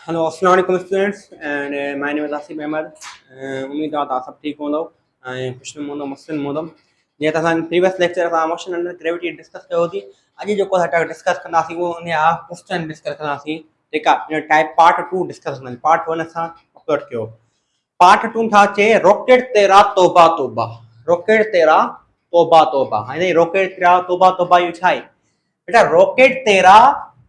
Hello, Assalamu alaikum students, and my name is Asif Ahmed. उम्मीद आहे तव्हां सभु ठीकु हूंदव ऐं ख़ुशनुम हूंदव मुस्लिम हूंदव जीअं त असां प्रीवियस लेक्चर असां मोशन अंडर ग्रेविटी डिस्कस कयो हुई। अॼु जेको असां डिस्कस कंदासीं उहो उन जा क्वेश्चन डिस्कस कंदासीं। ठीकु आहे, टाइप पार्ट 2 डिस्कस कंदासीं। पार्ट 1 असां अपलोड कयो। पार्ट 2 छा चए, रॉकेट तेरा तौबा तौबा, रॉकेट तेरा तौबा तौबा। हाणे रॉकेट तेरा तौबा तौबा इहो छा आहे बेटा? रॉकेट तेरा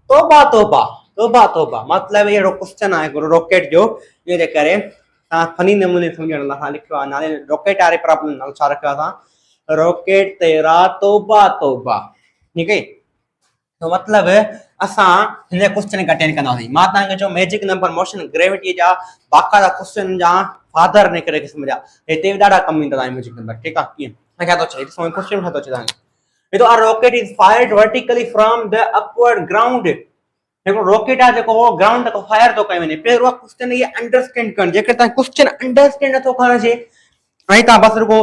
तौबा तौबा तौबा तौबा मतलब ये क्वेश्चन आहे रॉकेट जो। ये करे तव्हां फनी नमूने सम्झण लाइ लिखियो आहे नाले रॉकेट वारे प्रॉब्लम नालो छा रखियो आहे असां? रॉकेट तेरा तौबा तौबा। ठीकु आहे, तो मतलब असां हिन क्वेश्चन खे अटेंड कंदासीं। मां तव्हांखे चयो मैजिक नंबर मोशन ग्रेविटी जा बाक़ाइदा क्वेश्चन जा फादर ने करे क़िस्म जा हिते ॾाढा कम ईंदा आहिनि मैजिक नंबर। ठीकु आहे, कीअं छा थो चए ॾिसो क्वेश्चन छा थो चए तव्हांखे। ये तो a rocket is fired vertically from the upward ground। देखो रॉकेट आहे जेको वो ग्राउंड तक फायर तो कयो वञे। पहिरियों क्वेश्चन ये अंडरस्टैंड करण, जेकर तव्हां क्वेश्चन अंडरस्टैंड नथो करण अचे ऐं तव्हां बस रुगो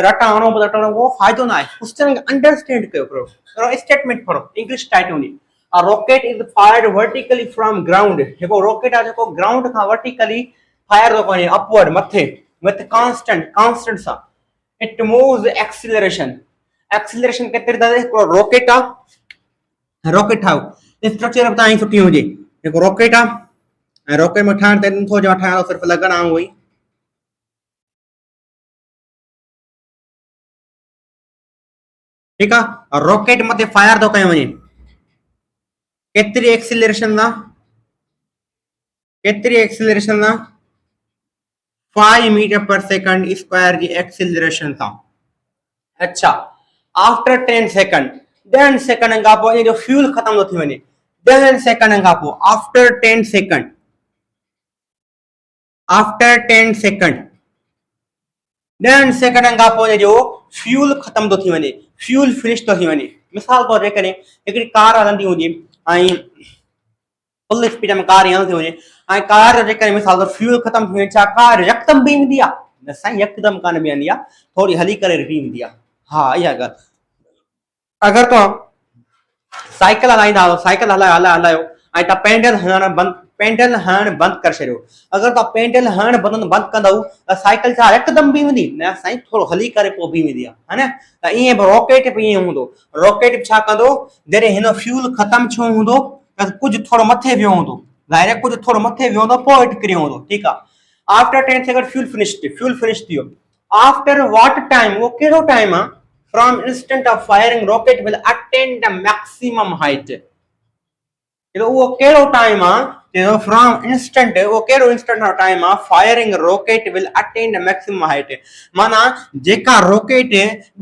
रटा हणो रटणो उहो फ़ाइदो न आहे। क्वेश्चन अंडरस्टैंड कयो, पहिरियों स्टेटमेंट पढ़ो। इंग्लिश टाइट हूंदी। a rocket is fired vertically from ground। जेको रॉकेट आहे जेको ग्राउंड खां वर्टिकली फायर तो कयो अपवर्ड मथे विथ कांस्टेंट सां। इट मूव्स एक्सीलरेशन, एक्सीलरेशन केतिरी अथव? रॉकेट आहे, रॉकेट ठाहियो स्ट्रक्चर बताई सुठी हुजे। जेको रॉकेट आहे रॉकेट में ठाहिण ते नथो जो ठाहिणो सिर्फ लॻण आहे उहो ई। ठीकु आहे, रॉकेट मथे फायर थो कयो वञे केतिरी एक्सीलरेशन सां? केतिरी एक्सीलरेशन सां? 5 मीटर पर सेकंड स्क्वायर जी एक्सीलरेशन सां। अच्छा, आफ्टर 10 सेकंड 10 सेकंड खां पोइ जो फ्यूल ख़तम थो थी वञे। 10 सेकंड खां पोइ after 10 second, after 10 second 10 second खां पोइ जो फ्यूल ख़तम थो थी वञे, फ्यूल फिनिश थो थी वञे। मिसाल तौर ते करे हिकिड़ी कार हलंदी हुजे ऐं फुल स्पीड में कार हलंदी हुजे ऐं कार जो जेकर मिसाल तौर फ्यूल ख़तम थी वञे, छा कार यकदम बीहंदी आहे? न साईं, यकदम कान बीहंदी आहे, थोड़ी हली करे बीहंदी आहे। हा, इहा ॻाल्हि। अगर तो साइकिल हलाईंदा आहियो, साइकिल हलायो ऐं तव्हां पेडल हणण बंदि करे छॾियो। अगर तव्हां पेडल हणण बंदि कंदव त साइकिल छा यकदम बीहंदी? न साईं, थोरो हली करे पोइ बीहंदी आहे न। त ईअं बि रॉकेट बि ईअं हूंदो। रॉकेट छा कंदो? जॾहिं हिन फ्यूल ख़तम थियो हूंदो त कुझु थोरो मथे वियो हूंदो, ज़ाहिर कुझु थोरो मथे वियो हूंदो, पोइ हेठि किरियो हूंदो। ठीकु आहे, आफ्टर 10 सेकंड फ्यूल फिनिश थियो। आफ्टर व्हाट टाइम, वो कहिड़ो टाइम आहे? From instant of firing, rocket will attain the maximum height। वो कहिड़ो टाइम आहे? फ्रॉम इंस्टेंट, वो कहिड़ो इंस्टेंट ऑफ टाइम आहे? Firing rocket will attain the maximum height. माना जेका रॉकेट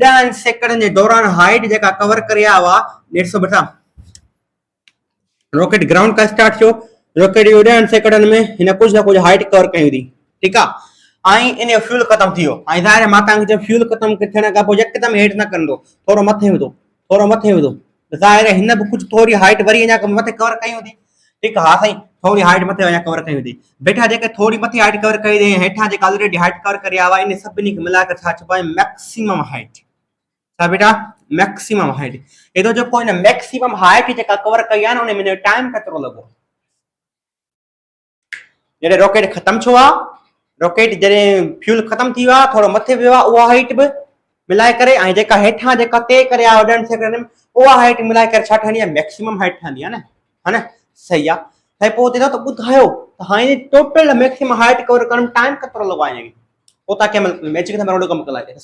10 सेकंड जे दौरान हाइट जेका कवर करे आयो आहे, ॾेढ सौ बेटा रॉकेट ग्राउंड का स्टार्ट थियो, रॉकेट 10 सेकंड में हिन कुझु न कुझु हाइट कवर कई हुई। ठीकु आहे, आई इन फ्यूल खत्म थियो ऐं ज़ाहिर है माता के फ्यूल खत्म थियण खां पोइ यकदम हेठ न कंदो, थोरो मथे विधो, थोरो मथे विधो। ज़ाहिर है हिन भी कुछ थोड़ी हाइट वरी अञा मथे कवर कई हुंदी। ठीक है, हां साईं, थोड़ी हाइट मथे अञा कवर कई हुंदी। बेटा जेके थोड़ी मथे हाइट कवर कई दे, हेठा जेका ऑलरेडी हाइट कवर करे आवा, इन सभिनी खे मिला कर छा चइबो आहे? Maximum height. छा बेटा? Maximum height. एदो जो कोई न मैक्सिमम हाइट जेका कवर कई आहे न, उन में टाइम केतिरो लॻो? जॾहिं रॉकेट खत्म थियो आहे, रॉकेट जॾहिं फ्यूल खत्म थी वियो आहे, थोरो मथे वियो आहे, उहा हाइट बि मिलाए करे ऐं जेका हेठां जेका तय करे आयो 10 सेकंड में, उहा हाइट मिलाए करे छा ठहंदी आहे? मैक्सिमम हाइट ठहंदी आहे न, है न? सही आहे। ऐं पोइ त ॿुधायो त हाणे टोटल मैक्सिमम हाइट कवर करण में टाइम केतिरो लॻो आहे? पोइ तव्हां कंहिं मैजिक नंबर ओॾो कमु कलाए।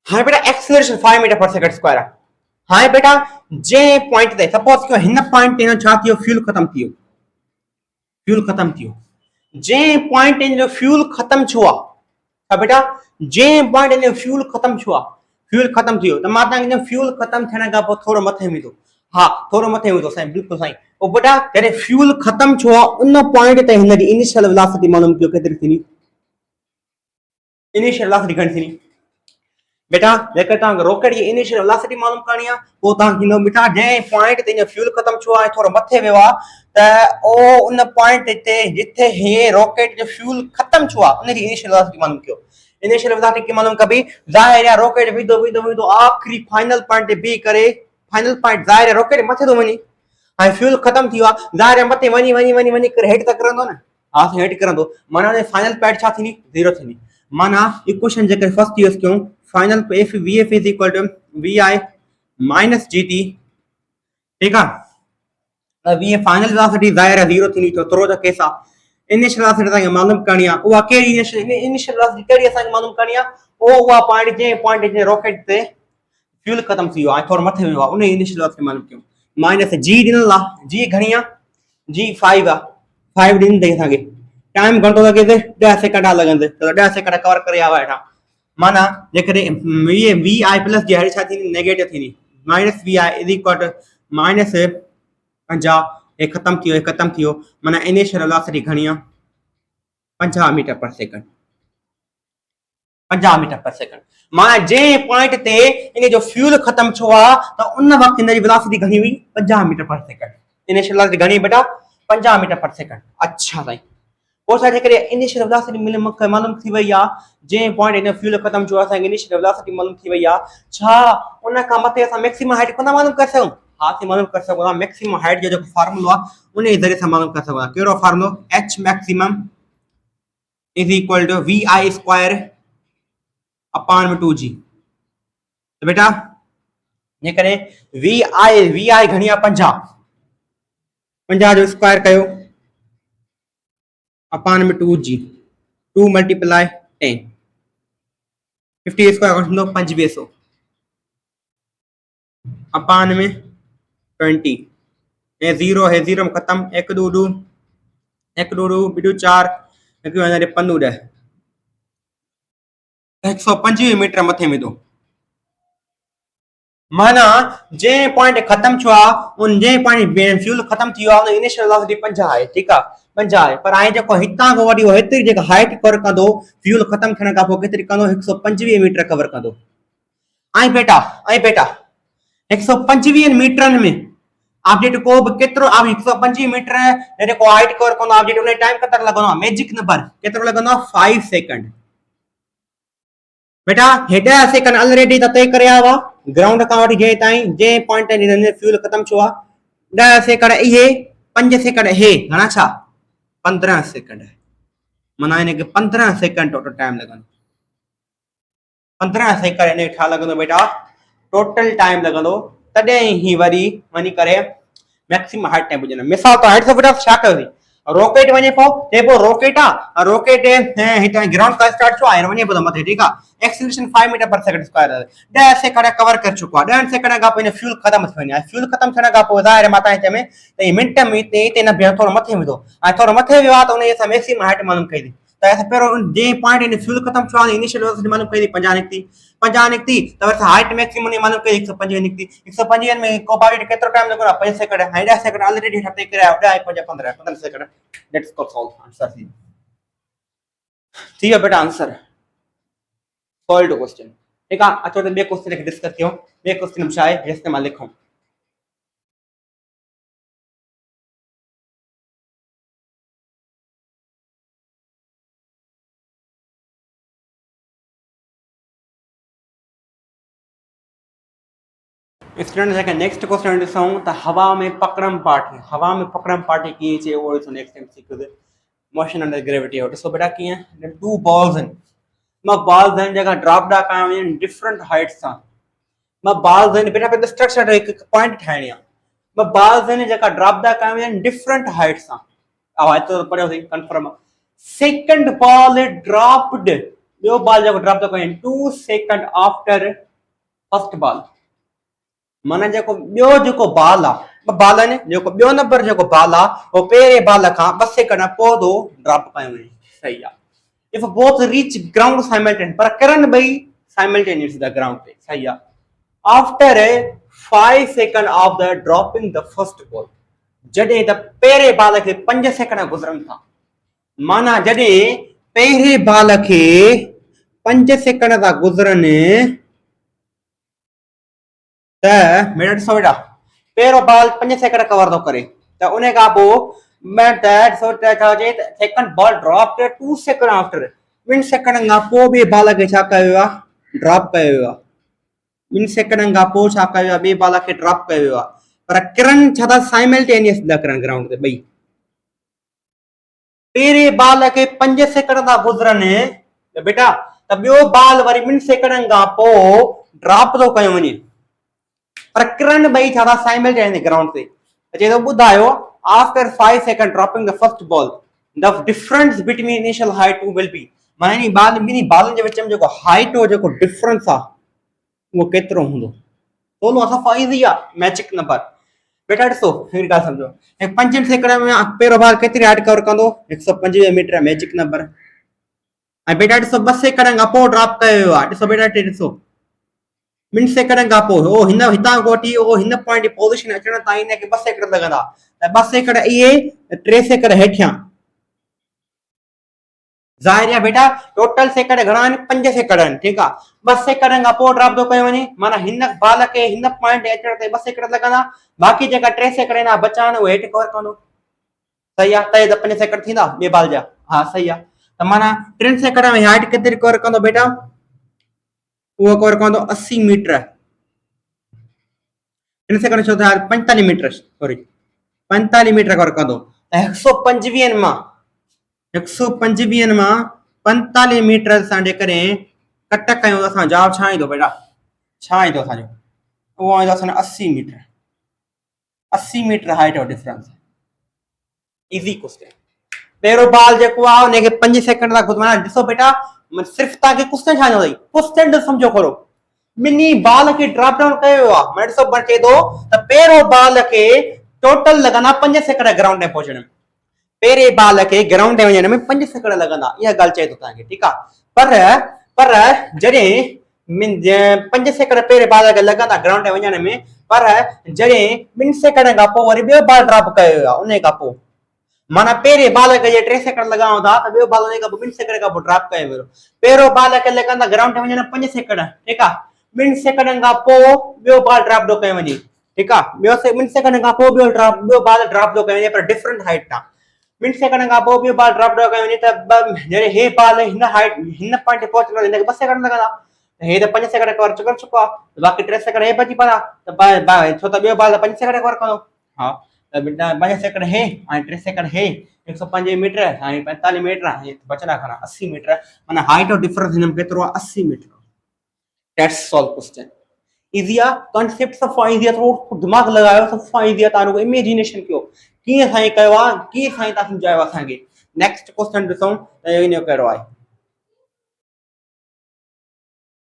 हाणे बेटा acceleration 5 metre per second square आहे। हाणे बेटा जे पॉइंट ते सपोज कयो हिन पॉइंट ते छा थियो? फ्यूल खत्म थियो, फ्यूल खत्म थियो। जे पॉइंट इन फ्यूल खत्म थियो आहे बेटा, जे पॉइंट इन फ्यूल खत्म थियो आहे, फ्यूल खत्म थियो त मां तव्हांखे फ्यूल खत्म थियण खां पोइ थोरो मथे वेंदो। हा, थोरो मथे वेंदो साईं, बिल्कुलु साईं। ओ बेटा जॾहिं फ्यूल खत्म थियो आहे, उन पॉइंट ते हिन जी इनिशियल वेलोसिटी मालूम कयो केतिरी थींदी? इनिशियल वेलोसिटी घणी थींदी? बेटा जेकर तव्हांखे रॉकेट जी इनिशियल वेलोसिटी मालूम करणी आहे, पोइ तव्हां थींदो बेटा जंहिं पॉइंट ते फ्यूल खत्म थियो आहे, थोरो मथे वियो आहे, त ओ उन पॉइंट ते जिथे हे रॉकेट जो फ्यूल खत्म थियो आहे, उन जी इनिशियल वेलोसिटी मालूम कयो। इनिशियल वेलोसिटी मालूम कबी, ज़ाहिर है रॉकेट विधो आखिरी फाइनल पॉइंट ते बी करे, फाइनल पॉइंट ज़ाहिर है रॉकेट मथे थो वञे। हाई फ्यूल खत्म थी ज़ाहिर है मथे वनी वनी वनी वनी कर हेठ तक रहंदो न हां से हेठ करंदो माना फाइनल पैड छा थींदी 0 थींदी माना इक्वेशन जेकर फर्स्ट यूज क्यों फाइनल पे F V F is equal to V I minus G T ठीक है वी फाइनल वेलोसिटी ज़ाहिर है 0 थींदी तो थ्रो जो केस इनिशियल वेलोसिटी तक मालूम करनी है उहा केड़ी इनिशियल वेलोसिटी केड़ी असा मालूम करनी है ओ उहा पॉइंट जे रॉकेट ते फ्यूल खत्म थी वियो थोरो मथे वियो उन इनिशियल वेलोसिटी मालूम कयो माइनस जी ॾिनल आहे जी घणी आहे जी 5 आहे 5 ॾिनी अथई असांखे टाइम घणो लॻे ते 10 सेकंड लॻंदे त 10 सेकंड कवर करे आया वेठा माना जेकॾहिं वी आई प्लस जी हाणे छा थींदी नेगेटिव थींदी minus V I is equal to minus 50 हे ख़तम थी वियो माना इनिशियल वेलोसिटी घणी आहे 50 metre per second 50 metre per second माना जे पॉइंट ते इन जो फ्यूल खत्म छो आ तो उन वक्त इन जी वेलोसिटी घणी हुई 50 metre per second initial velocity घणी बेटा 50 मीटर पर सेकंड अच्छा भाई वो छा जेकरे इनिशियल वेलोसिटी मालूम थी वई आ जे पॉइंट इन फ्यूल खत्म छो असा इनिशियल वेलोसिटी मालूम थी वई आ छा उन का मथे असा मैक्सिमम हाइट कोना मालूम कर सको हां से मालूम कर सको मैक्सिमम हाइट जो फार्मूला उन के जरिए से मालूम कर सको केरो formula h maximum is equal to vi square upon में 2g तो बेटा ये करे vi घणी आ 50 50 जो स्क्वायर कयो अपॉन में 2g 2 मल्टीप्लाई 10 50 स्क्वायर करंदो 2500 अपॉन में 20 ये 0 है 0 में खत्म 1 2 2 1 2 2 बिडू 4 1 हज़ार 15 125 मीटर मथे में तो माना जे पॉइंट खत्म छो उन जे पॉइंट फ्यूल खत्म थी वियो इनिशियल वेलोसिटी 50 है ठीक है 50 है पर आई जो हितां को वडी हेतरी जे हाइट कवर कंदो फ्यूल खत्म थियण का पो केतरी कंदो 125 मीटर कवर कंदो आई बेटा 125 मीटरन में ऑब्जेक्ट को केतरो आप 125 मीटर जने को हाइट कवर कंदो ऑब्जेक्ट उन टाइम केतर लगनो मैजिक नंबर केतरो लगनो 5 सेकंड बेटा हेडा सेकंड ऑलरेडी तय करे आवा ग्राउंड का वठी जे ताई जे पॉइंट ने फ्यूल खत्म छो 10 सेकंड ये 5 सेकंड हे घणा छा 15 सेकंड माना इने के 15 सेकंड टोटल टाइम लगन 15 सेकंड ने ठा लगनो बेटा टोटल टाइम लगनो तडे ही वरी वनी करे मैक्सिमम हाइट टाइम पुजन मिसाल तो हाइट से बेटा छा कयो रॉकेट वने पो ते पो रॉकेट आ रॉकेट हिता ग्राउंड का स्टार्ट छो आयर वने पो मथे ठीक आ acceleration 5 metre per second square 10 second cover कर चुको 10 सेकंड का पने फ्यूल खत्म थी वने फ्यूल खत्म थने का पो ज़ाहिर माता है में ते मिनट में ते न बिया थोरो मथे में तो आ थोरो मथे विया तो उन से मैक्सिमम हाइट मालूम कई थी त ऐसा pero J point in fuel खत्म छो इनिशियल वेलोसिटी मालूम कई 50 निकती त वैसे हाइट मैक्सिमम ने मालूम कई 125 निकती 125 में कोबाइट केतरो टाइम लगो 5 सेकंड 10 सेकंड ऑलरेडी हटे करे 15 second that's called solve answer ठीक है बेटा आंसर सॉल्व क्वेश्चन ठीक है अच्छा तो बे क्वेश्चन के डिस्कस कयो बे क्वेश्चन हम शायद जैसे मा लिखो स्टूडेंट जेके नेक्स्ट क्वेश्चन ॾिसूं त हवा में पकड़म पार्टी कीअं चए उहो ॾिसो नेक्स्ट टाइम सीखियोसीं मोशन अंडर ग्रेविटी हो ॾिसो बेटा कीअं टू बॉल्स आहिनि मां बॉल्स आहिनि जेका ड्रॉप डाउन कया वञनि डिफरेंट हाइट्स सां मां बॉल्स आहिनि बेटा पहिरियों स्ट्रक्चर हिकु पॉइंट ठाहिणी आहे मां बॉल्स आहिनि जेका ड्रॉप डाउन कया वञनि डिफरेंट हाइट्स सां आवाज़ तो पढ़ियोसीं कंफर्म सेकंड बॉल ड्रॉप्ड ॿियो बॉल जेको ड्रॉप थो कनि 2 सेकंड आफ्टर फर्स्ट बॉल माना जेको ॿियो जेको बॉल आहे बॉल आहिनि जेको ॿियो नंबर जेको बॉल आहे उहो पहिरें बॉल खां 2 सेकंड पोइ थो ड्रॉप कयो वञे सही आहे if both reach ground simultaneous पर करन ॿई साइमल्टेनियस द ग्राउंड ते सही आहे after 5 second of the dropping the first ball जॾहिं त पहिरें बॉल खे 5 सेकंड गुज़रनि था माना जॾहिं पहिरें बॉल खे 5 सेकंड था गुज़रनि त मेरा ॾिसो बेटा पहिरों बॉल 5 सेकंड कवर थो करे त उन खां पोइ मैं दैट सो छा चए second ball drop 2 second after 2 second खां पोइ ॿिए बॉल खे छा कयो आहे ड्रॉप कयो वियो आहे 2 सेकंड खां पोइ छा कयो आहे ॿिए बॉल खे ड्रॉप कयो वियो आहे पर किरण छा था साइमल्टेनियस दा करन ग्राउंड ते बई पेरे बाल के 5 सेकंड था गुजरने त बेटा त बियो बाल वरी 2 सेकंड का पो ड्रॉप तो कयो वने पर किरण बई छा था साइमल्टेनियस ग्राउंड ते अचे तो बुधायो after 5 second dropping the first ball the difference between initial height will be माने बाल बिनी बालन जे विच में जो हाइट हो जो डिफरेंस आ वो केतरो हुंदो दोनों असा फाइजी आ मैजिक नंबर बेटा ॾिसो हिकड़ी ॻाल्हि समझो ऐं 5 सेकंड में पहिरों बाल केतिरी हाइट कवर कंदो 125 मीटर मैजिक नंबर ऐं बेटा ॾिसो 2 सेकंड खां पोइ ड्रॉप कयो वियो आहे ॾिसो बेटा ॾिसो 2 सेकंड खां पोइ हो हिन हितां कोटी हो हिन पॉइंट जी पोजीशन अचण ताईं हिनखे 2 सेकंड लॻंदा त 2 सेकंड इहे 3 सेकंड हेठियां ज़ाहिर है बेटा टोटल सेकंड घणा आहिनि 5 सेकंड आहिनि ठीकु आहे 2 सेकंड खां पोइ ड्रॉप थो कयो वञे माना हिन बाल खे हिन पॉइंट ते अचण ते 2 सेकंड लॻंदा बाक़ी जेका 3 सेकंड आहिनि बचा आहिनि उहे हेठि कवर कंदो सही आहे त हे 5 सेकंड थींदा ॿिए बाल जा हा सही आहे त माना 3 सेकंड में हाइट केतिरी कवर कंदो बेटा उहो कवर कंदो 80 मीटर 3 सेकंड छो था 45 मीटर सॉरी 45 मीटर कवर कंदो त 125 मां 125 मां 45 मीटर सां जेकॾहिं कट कयूं त असां जवाब छा ईंदो बेटा छा ईंदो असांजो उहो ईंदो असांजो 80 मीटर हाइट और डिफरेंस इजी क्वेश्चन पहिरों बाल जेको आहे उनखे 5 सेकंड लाइ घुमाइणो आहे ॾिसो बेटा सिर्फ़ तव्हांखे क्वेश्चन छा अथई क्वेश्चन सम्झो करो ॿिनी बाल खे ड्रॉप डाउन कयो वियो आहे माना ॾिसो चए थो त पहिरों बाल खे टोटल लॻंदा 5 सेकंड ग्राउंड ते पहुचण में पेरे बाल के ग्राउंड ते वञण में 5 सेकंड लॻंदा इहा ॻाल्हि चए थो तव्हांखे ठीकु आहे पर जॾहिं 5 सेकंड पेरे बाल खे लॻंदा ग्राउंड ते वञण में पर जॾहिं 2 सेकंड खां पोइ वरी ॿियो बाल ड्रॉप कयो वियो आहे उन खां पोइ माना पेरे बाल खे जे 3 सेकंड लॻाऊं था त ॿियो बाल उन खां पोइ 2 सेकंड खां पोइ ड्रॉप कयो वियो पहिरों बाल खे लॻंदा ग्राउंड ते वञण 5 सेकंड ठीकु आहे 2 सेकंड खां पोइ ॿियो बाल ड्रॉप थो कयो वञे ठीकु आहे ॿियो 2 सेकंड खां पोइ ॿियो बाल ड्रॉप थो कयो वञे पर डिफरेंट हाइट आहे 2 सेकंड खां पोइ ॿियो बाल ड्रॉप थो कयो वञे त जॾहिं हे बाल हिन हाइट हिन पॉइंट ते पहुचण हिनखे 2 सेकंड लॻंदा हे त 5 सेकंड कवर करे चुको आहे बाक़ी 3 सेकंड हे बची पड़ा त छो त ॿियो बाल 5 सेकंड कवर कंदो हा त बेटा 5 सेकंड हे ऐं 3 सेकंड हे 125 मीटर ऐं 45 मीटर ऐं बचना खणा 80 मीटर माना हाइट और डिफरेंस हिन में केतिरो आहे 80 metre that's solve question easy आहे कॉन्सेप्ट सफ़ा इजी आहे थोरो दिमाग़ लॻायो सफ़ा इजी आहे तव्हां इमेजिनेशन कयो कीअं साईं कयो आहे कीअं साईं तव्हां सम्झायो असांखे नेक्स्ट क्वेश्चन ॾिसूं त इन जो कहिड़ो आहे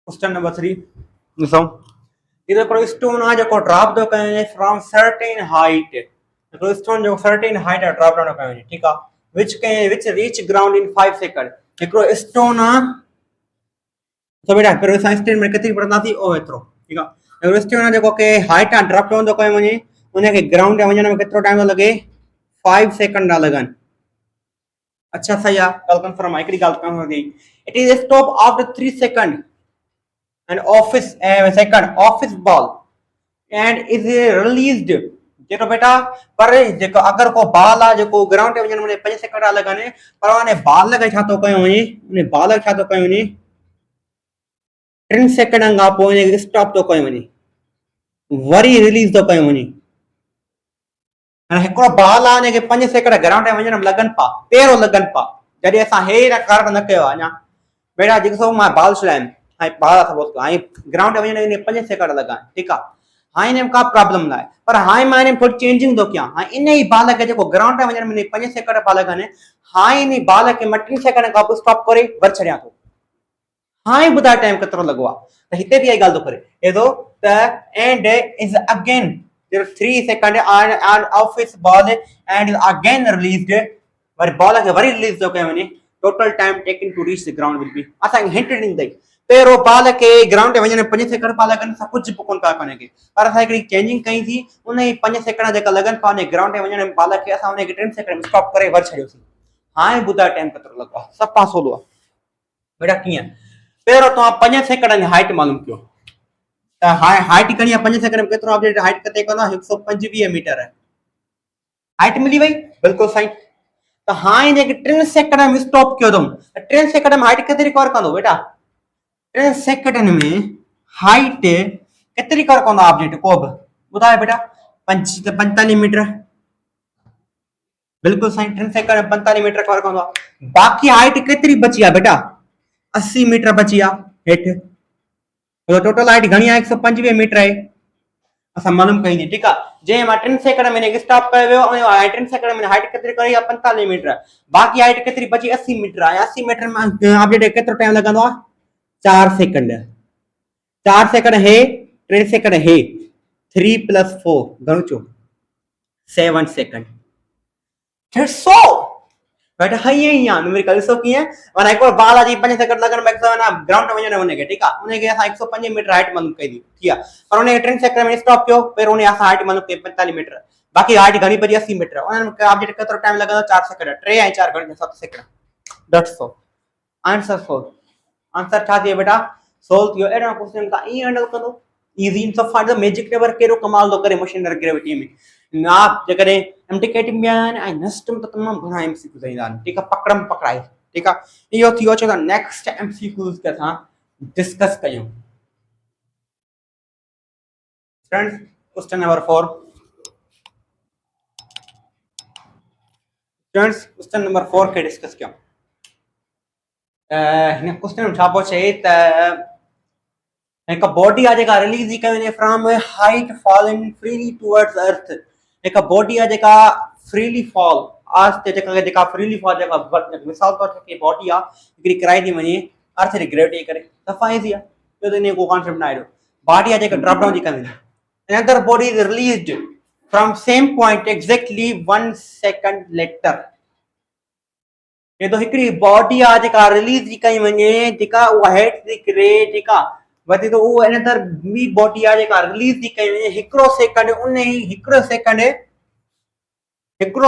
क्वेश्चन नंबर 3 ॾिसूं इधर हिकिड़ो स्टोन आहे जेको ड्रॉप थो कयो फ्रॉम सर्टेन हाइट हिकिड़ो स्टोन जो सर्टेन हाइट आहे ड्रॉप डाउन कयो ठीकु आहे विच रीच ग्राउंड इन 5 सेकंड हिकिड़ो स्टोन आहे तो बेटा पहिरियों असां स्टेटमेंट केतिरी पढ़ंदासीं ओ एतिरो ठीकु आहे हिकिड़ो स्टोन आहे जेको के हाइट आहे ड्रॉप डाउन थो कयो वञे उनखे ग्राउंड ते वञण में केतिरो टाइम थो लॻे 5 सेकंड था लॻनि अच्छा सही आहे ॻाल्हि कंफर्म आहे हिकिड़ी ॻाल्हि कंफर्म थी it is stop after 3 second and office ball and is released जेको बेटा पर जेको अगर को बाल आहे जेको ग्राउंड ते वञण में 5 सेकंड था लॻनि पर उन बाल खे छा थो कयो वञे उन बाल खे छा थो कयो वञे 3 सेकंड खां पोइ उनखे स्टॉप थो कयो वञे वरी रिलीज थो कयो वञे हिकिड़ो बाल आहे उनखे 5 सेकंड ग्राउंड ते वञण में लॻनि पा पहिरों लॻनि पा जॾहिं असां हे कार्य न कयो आहे अञा बेटा जेको मां बाल छॾायमि ऐं बाल ऐं ग्राउंड ते वञण में 5 सेकंड लॻा ठीकु आहे हाणे हिन में का प्रॉब्लम न आहे पर हाणे मां हिन में थोरी चेंजिंग थो कयां हाणे इन ई बाल खे जेको ग्राउंड ते वञण में 5 सेकंड पिया लॻनि हाणे इन बाल खे मां 3 सेकंड खां पोइ स्टॉप करे वरी छॾियां थो हाणे ॿुधाए टाइम केतिरो लॻो आहे त हिते बि इहा ॻाल्हि थो करे एॾो त and is again 3 second on office ball and is again released वरी बॉल खे वरी रिलीज थो कयो वञे total time taken to reach the ground will be असांखे हिंट ॾींदई पहिरों बाल खे ग्राउंड ते वञण में 5 सेकंड पिया लॻनि असां कुझु बि कोन पिया कनि पर असां हिकिड़ी चेंजिंग कई थी उन ई 5 सेकंड जेका लॻनि पिया उन ग्राउंड ते वञण में बाल खे असां उनखे 3 सेकंड में स्टॉप करे वरी छॾियोसीं हाणे ॿुधायो टाइम केतिरो लॻो आहे सफ़ा सवलो आहे बेटा कीअं पहिरों तव्हां 5 सेकंड जी हाइट मालूम कयो त हाइट करणी आहे 5 सेकंड में केतिरो अपडेट हाइट किथे कंदो 125 मीटर हाइट मिली वई बिल्कुलु साईं त हाणे जेके 3 सेकंड में स्टॉप कयो अथऊं 3 सेकंड में हाइट केतिरी कवर कंदो बेटा 3 सेकंड में हाइट केतिरी कवर कंदो ऑब्जेक्ट को बि ॿुधायो बेटा 45 मीटर, बिल्कुल सही। 3 सेकंड 45 मीटर कवर कंदो। बाकी हाइट केतरी बची है बेटा? 80 मीटर बची है हेठ। तो टोटल हाइट घणी है 125 मीटर है। असां मालूम कई, ठीक है। जे मां 3 सेकंड में स्टॉप कयो वियो ऐं 3 सेकंड में हाइट केतरी करी आहे? 45 मीटर। बाकी हाइट केतरी बची? 80 मीटर आहे। 80 मीटर में अपडेट केतिरो टाइम लगंदो आहे? 4 सेकंड। 4 सेकंड है, 3 सेकंड है, 3 + 4 घणो चो? 7 सेकंड। दैट्स ऑल बेटा। है ही आहे न्यूमेरिकल। ॾिसो कीअं माना हिकु बाल आहे 5 सेकंड लॻण मैक्सिमम ना ग्राउंड में वञण वञे, ठीक आहे। उनखे असां 105 मीटर हाइट मालूम कई थी, ठीक आहे। पर उनखे 3 सेकंड में स्टॉप कयो, फिर उन असां हाइट मालूम कई 45 मीटर। बाकी हाइट घणी बची? 80 मीटर। उन्हनि अपडेट केतिरो टाइम लॻंदो? 4 सेकंड। 3 ऐं 4 घणी? 7 second. That's all. Answer solve. Answer छा थी बेटा? सोल्व थियो। एड़ा क्वेश्चन का ई हैंडल कंदो easy in so find the magic number केरो कमाल दो करे मशीन अंडर ग्रेविटी में ना जे करे एमटीकेटिंग में आई नस्ट में तमाम घणा एमसीक्यू दैंदा, ठीक है। पकड़म पकड़ाई, ठीक है। यो थियो छ नेक्स्ट एमसीक्यूज के था डिस्कस कयूं। Friends question number 4। Friends question number 4 के डिस्कस कयूं। हिन क्वेश्चन में छा पूछे त एक बॉडी आहे जेका रिलीज थी कई from height falling freely towards अर्थ। एक बॉडी आहे जेका फ्रीली फॉल आज जेका फ्रीली फॉल जेका मिसाल तौर ते बॉडी आहे हिकड़ी कराई थी वञे अर्थ जी ग्रेविटी करे सफ़ा इजी आहे। तो इन को कॉन्सेप्ट ना आयो। बॉडी आहे जेका ड्रॉप डाउन थी कई another body is released from same point exactly 1 second later। ये तो हिकड़ी बॉडी आहे जेका रिलीज थी कई वञे जेका उहा हेठ थी करे जेका वधी तो वो अनदर बी बॉडी आहे जेका रिलीज थी कई वञे हिकड़ो सेकंड उन ही हिकड़ो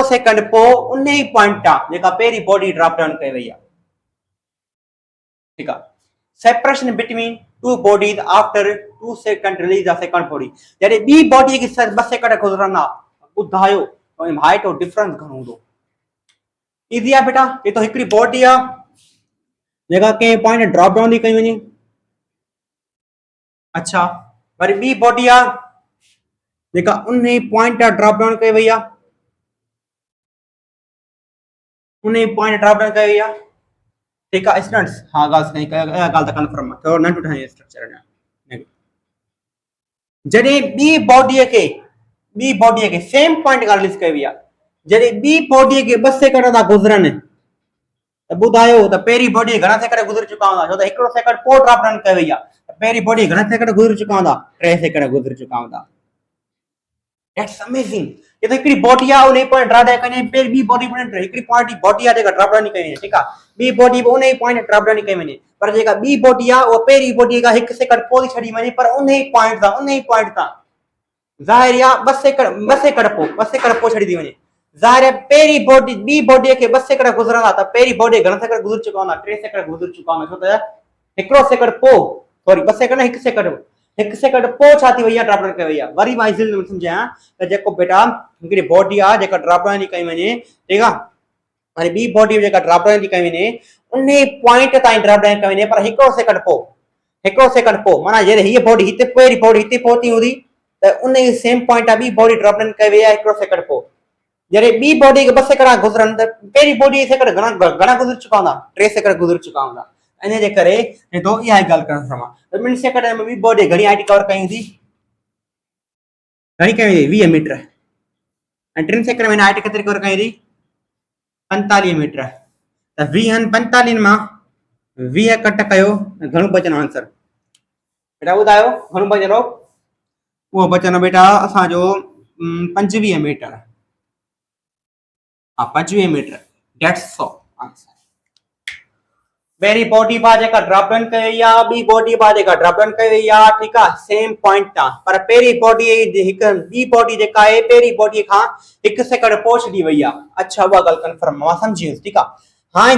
सेकंड पो उन ही पॉइंट आहे जेका पहिरीं बॉडी ड्रॉप डाउन कई वई आहे, ठीक आहे। Separation between two bodies after 2 second release of second body. जॾहिं बी बॉडी खे 2 सेकंड गुज़रंदा ॿुधायो त हाइट और डिफरेंस घणो हूंदो? इजी आहे बेटा। ये तो हिकड़ी बॉडी आहे जेका के पॉइंट ड्रॉप डाउन थी कई वञे। अच्छा वरी बी बॉडी आहे जेका उन ही पॉइंट ड्रॉप डाउन कई वई आहे, उन ही पॉइंट ड्रॉप डाउन कई वई आहे, ठीक है। स्टूडेंट्स हाँ गाल त कंफर्म है थोड़ा नंढो ठाहे स्ट्रक्चर है। जॾहिं बी बॉडी के सेम पॉइंट का रिलीज कई वई आहे, जॾहिं बी बॉडी के 2 सेकंड था गुज़रन त ॿुधायो त पहिरीं बॉडी घणा सेकंड गुज़र चुका हूंदा? छो त हिकड़ो सेकंड पोइ ड्रॉप डाउन कई वई आहे। पहिरीं बॉडी घणा सेकंड गुज़र चुका हूंदा? 3 सेकंड गुज़र चुका हूंदा। That's amazing. ये तो हिकड़ी बॉडी आहे उन पॉइंट ड्रॉप डाउन कई पहिरीं बी बॉडी में हिकड़ी पॉइंट बॉडी आहे जेका ड्रॉप डाउन कई वञे, ठीक आहे। बी बॉडी उन ही पॉइंट ड्रॉप डाउन कई वञे पर जेका बी बॉडी आहे उहा पहिरीं बॉडी खां 1 सेकंड पोइ छड़ी वञे पर उन ही पॉइंट तां ज़ाहिर आहे 2 सेकंड पोइ छड़ी थी वञे। ज़ाहिर है पहिरीं बॉडी बी बॉडी के 2 सेकंड गुज़रंदा त पहिरीं बॉडी घणा सेकंड गुज़र चुका हूंदा? 3 सेकंड गुज़र चुका हूंदा। छो त हिकड़ो सेकंड पोइ सॉरी 2 सेकंड 1 सेकंड पोइ छा थी वई आहे? ड्रॉप डाउन कई वई आहे। वरी मां इज़िली समझायां त जेको बेटा हिकड़ी बॉडी आहे जेका ड्रॉप डाउन थी कई वञे, ठीक आहे। वरी बी बॉडी जेका ड्रॉप डाउन थी कई वञे उन पॉइंट ताईं ड्रॉप डाउन कई वञे पर हिकड़ो सेकंड पोइ माना जॾहिं हीअ बॉडी हिते पहिरीं बॉडी हिते पहुती हूंदी त उन ही सेम पॉइंट आहे बी बॉडी ड्रॉप डाउन कई वई आहे हिकड़ो सेकंड पोइ। जॾहिं बी बॉडी के 2 सेकंड गुज़रन त पहिरीं बॉडी सेकंड घणा गुज़र चुका हूंदा? 3 सेकंड गुज़र चुका हूंदा। इन जे करे तो इहा ॻाल्हि करण फ्रॉम त 2 सेकंड में बी बॉडी घणी हाइट कवर कई हूंदी? घणी कई हुई? 20 मीटर। ऐं 3 सेकंड में हाइट केतिरी कवर कई हुई? 45 मीटर। त 20 45 मां 20 कट कयो घणो बचनो आंसर? बेटा ॿुधायो घणो बचनो? वो बचनो बेटा असांजो 25 मीटर। हाँ 25 मीटर। That's all answer. पहिरीं बॉडी बा जेका ड्रॉप डाउन कई वई आहे बी बॉडी बा जेका ड्रॉप डाउन कई वई आहे, ठीक आहे, सेम पॉइंट तां पर पहिरीं बॉडी हिक बी बॉडी जेका आहे पहिरीं बॉडी खां 1 सेकंड पोइ छॾी वई आहे। अच्छा उहा ॻाल्हि कंफर्म मां सम्झी वियुसि, ठीक आहे। हाणे